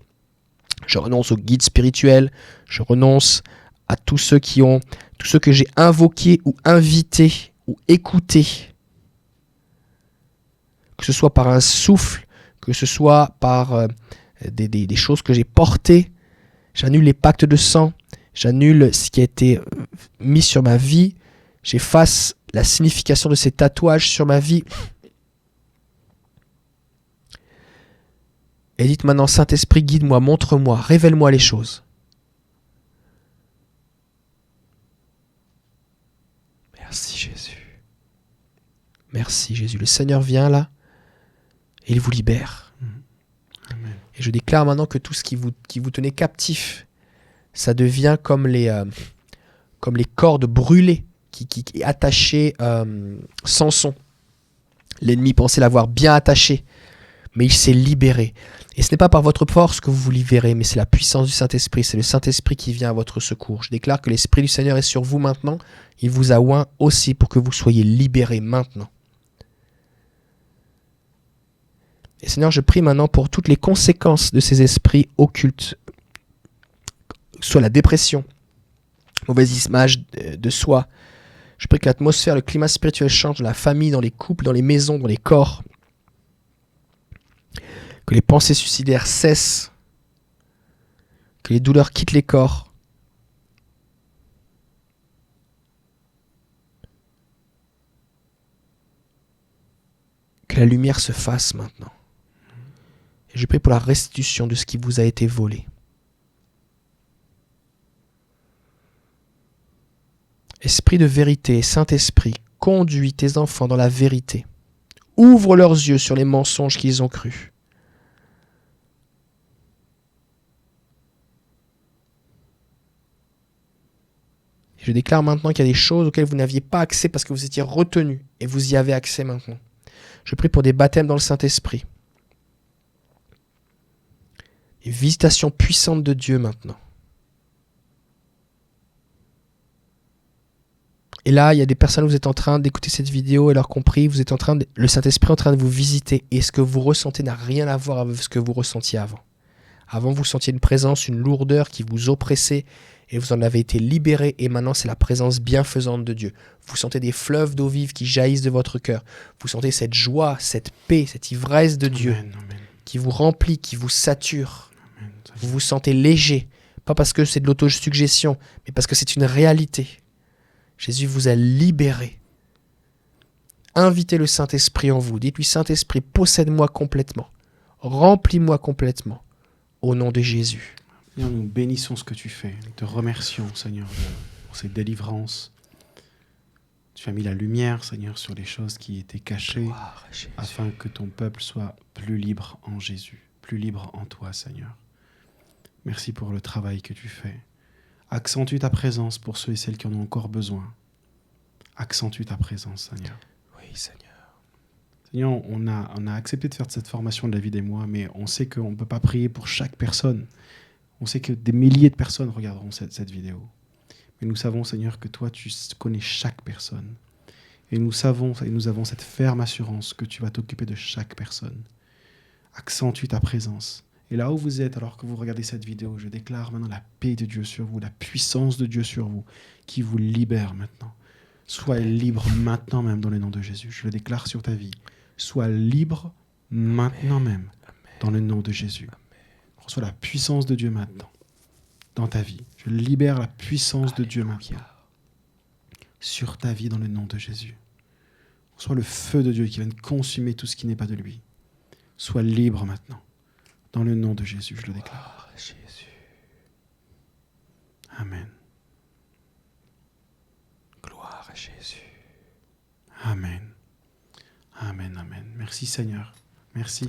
Je renonce aux guides spirituels, je renonce à tous ceux que j'ai invoqués ou invités ou écoutés. Que ce soit par un souffle, que ce soit par des choses que j'ai portées. J'annule les pactes de sang, j'annule ce qui a été mis sur ma vie, j'efface la signification de ces tatouages sur ma vie. Et dites maintenant, Saint-Esprit, guide-moi, montre-moi, révèle-moi les choses. Merci Jésus. Merci Jésus. Le Seigneur vient là et il vous libère. Amen. Et je déclare maintenant que tout ce qui vous tenait captif, ça devient comme les cordes brûlées qui attachaient Samson. L'ennemi pensait l'avoir bien attaché, mais il s'est libéré. Et ce n'est pas par votre force que vous vous libérez, mais c'est la puissance du Saint-Esprit. C'est le Saint-Esprit qui vient à votre secours. Je déclare que l'Esprit du Seigneur est sur vous maintenant. Il vous a oint aussi pour que vous soyez libérés maintenant. Et Seigneur, je prie maintenant pour toutes les conséquences de ces esprits occultes, soit la dépression, mauvaise image de soi. Je prie que l'atmosphère, le climat spirituel change dans la famille, dans les couples, dans les maisons, dans les corps. Que les pensées suicidaires cessent, que les douleurs quittent les corps. Que la lumière se fasse maintenant. Et je prie pour la restitution de ce qui vous a été volé. Esprit de vérité, Saint-Esprit, conduis tes enfants dans la vérité. Ouvre leurs yeux sur les mensonges qu'ils ont crus. Je déclare maintenant qu'il y a des choses auxquelles vous n'aviez pas accès parce que vous étiez retenus et vous y avez accès maintenant. Je prie pour des baptêmes dans le Saint-Esprit. Une visitation puissante de Dieu maintenant. Et là, il y a des personnes, vous êtes en train d'écouter cette vidéo et leur compris, le Saint-Esprit est en train de vous visiter et ce que vous ressentez n'a rien à voir avec ce que vous ressentiez avant. Avant, vous sentiez une présence, une lourdeur qui vous oppressait et vous en avez été libéré et maintenant c'est la présence bienfaisante de Dieu. Vous sentez des fleuves d'eau vive qui jaillissent de votre cœur. Vous sentez cette joie, cette paix, cette ivresse de Dieu qui vous remplit, qui vous sature. Amen. Vous vous sentez léger, pas parce que c'est de l'autosuggestion, mais parce que c'est une réalité. Jésus vous a libéré. Invitez le Saint-Esprit en vous. Dites-lui, Saint-Esprit, possède-moi complètement. Remplis-moi complètement. Au nom de Jésus. Seigneur, nous bénissons ce que tu fais. Nous te remercions, Seigneur, pour cette délivrance. Tu as mis la lumière, Seigneur, sur les choses qui étaient cachées, Gloire à Jésus. afin que ton peuple soit plus libre en Jésus, plus libre en toi, Seigneur. Merci pour le travail que tu fais. Accentue ta présence pour ceux et celles qui en ont encore besoin. Accentue ta présence, Seigneur. Oui, Seigneur. Seigneur, on a accepté de faire cette formation, David et moi, mais on sait qu'on ne peut pas prier pour chaque personne. On sait que des milliers de personnes regarderont cette vidéo. Mais nous savons, Seigneur, que toi, tu connais chaque personne. Et nous avons cette ferme assurance que tu vas t'occuper de chaque personne. Accentue ta présence. Et là où vous êtes, alors que vous regardez cette vidéo, je déclare maintenant la paix de Dieu sur vous, la puissance de Dieu sur vous, qui vous libère maintenant. Sois libre maintenant même dans le nom de Jésus. Je le déclare sur ta vie. Sois libre maintenant même dans le nom de Jésus. Reçois la puissance de Dieu maintenant dans ta vie. Je libère la puissance de Dieu maintenant sur ta vie dans le nom de Jésus. Reçois le feu de Dieu qui vienne consumer tout ce qui n'est pas de lui. Sois libre maintenant dans le nom de Jésus, je le déclare. Jésus. Amen. Gloire à Jésus. Amen. Amen, amen. Merci Seigneur. Merci.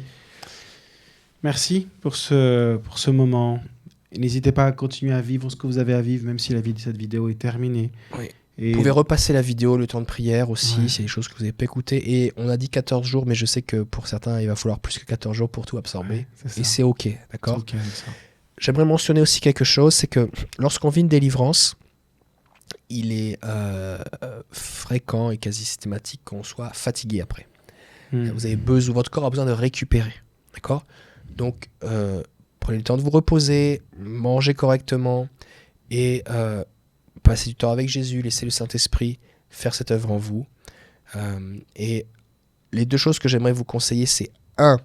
Merci pour ce moment. Et n'hésitez pas à continuer à vivre ce que vous avez à vivre, même si cette vidéo est terminée. Oui. Et Vous pouvez repasser la vidéo, le temps de prière aussi, Ouais. s'il y a des choses que vous n'avez pas écoutées. Et on a dit 14 jours, mais je sais que pour certains, il va falloir plus que 14 jours pour tout absorber. Ouais, c'est ça. Et c'est OK, d'accord? C'est OK avec ça. J'aimerais mentionner aussi quelque chose, c'est que lorsqu'on vit une délivrance, il est fréquent et quasi systématique qu'on soit fatigué après. Vous avez besoin, votre corps a besoin de récupérer, d'accord? Donc, prenez le temps de vous reposer, mangez correctement et passez du temps avec Jésus, laissez le Saint-Esprit faire cette œuvre en vous. Et les deux choses que j'aimerais vous conseiller, c'est un,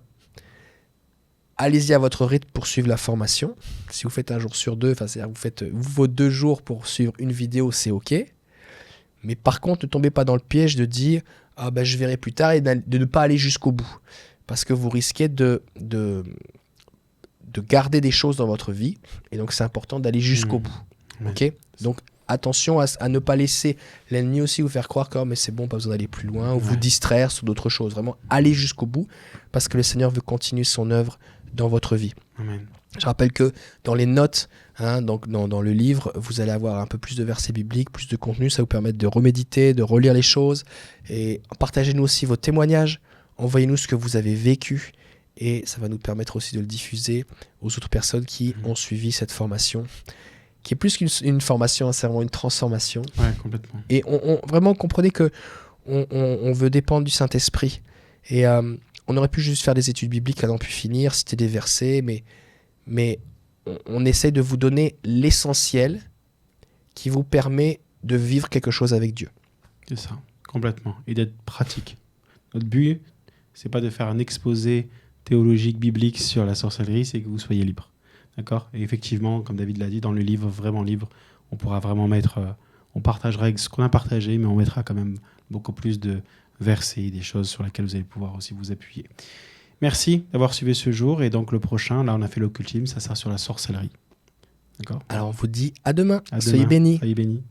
allez-y à votre rythme pour suivre la formation. Si vous faites un jour sur deux, c'est-à-dire que vous faites vos 2 jours pour suivre une vidéo, c'est OK. Mais par contre, ne tombez pas dans le piège de dire « Ah ben je verrai plus tard » et de ne pas aller jusqu'au bout. Parce que vous risquez de garder des choses dans votre vie. Et donc, c'est important d'aller jusqu'au bout. Ouais. OK? Donc, attention à ne pas laisser l'ennemi aussi vous faire croire que oh, mais c'est bon, pas besoin d'aller plus loin, ou vous distraire sur d'autres choses. Vraiment, allez jusqu'au bout parce que le Seigneur veut continuer son œuvre dans votre vie. Amen. Je rappelle que dans les notes, donc dans le livre, vous allez avoir un peu plus de versets bibliques, plus de contenu. Ça vous permet de reméditer, de relire les choses. Et partagez-nous aussi vos témoignages. Envoyez-nous ce que vous avez vécu. Et ça va nous permettre aussi de le diffuser aux autres personnes qui ont suivi cette formation, qui est plus qu'une formation, c'est vraiment une transformation. Ouais, complètement. Et vraiment, comprenez que on veut dépendre du Saint-Esprit. Et on aurait pu juste faire des études bibliques à n'en plus finir, citer des versets, mais on essaie de vous donner l'essentiel qui vous permet de vivre quelque chose avec Dieu. C'est ça, complètement. Et d'être pratique. Notre but, c'est pas de faire un exposé théologique, biblique sur la sorcellerie, c'est que vous soyez libre. D'accord? Et effectivement, comme David l'a dit, dans le livre, vraiment livre, on pourra vraiment mettre, on partagera ce qu'on a partagé, mais on mettra quand même beaucoup plus de versets, des choses sur lesquelles vous allez pouvoir aussi vous appuyer. Merci d'avoir suivi ce jour. Et donc le prochain, là on a fait l'occultisme, ça sera sur la sorcellerie. D'accord? Alors on vous dit à demain. À Soyez demain. bénis. Soyez bénis.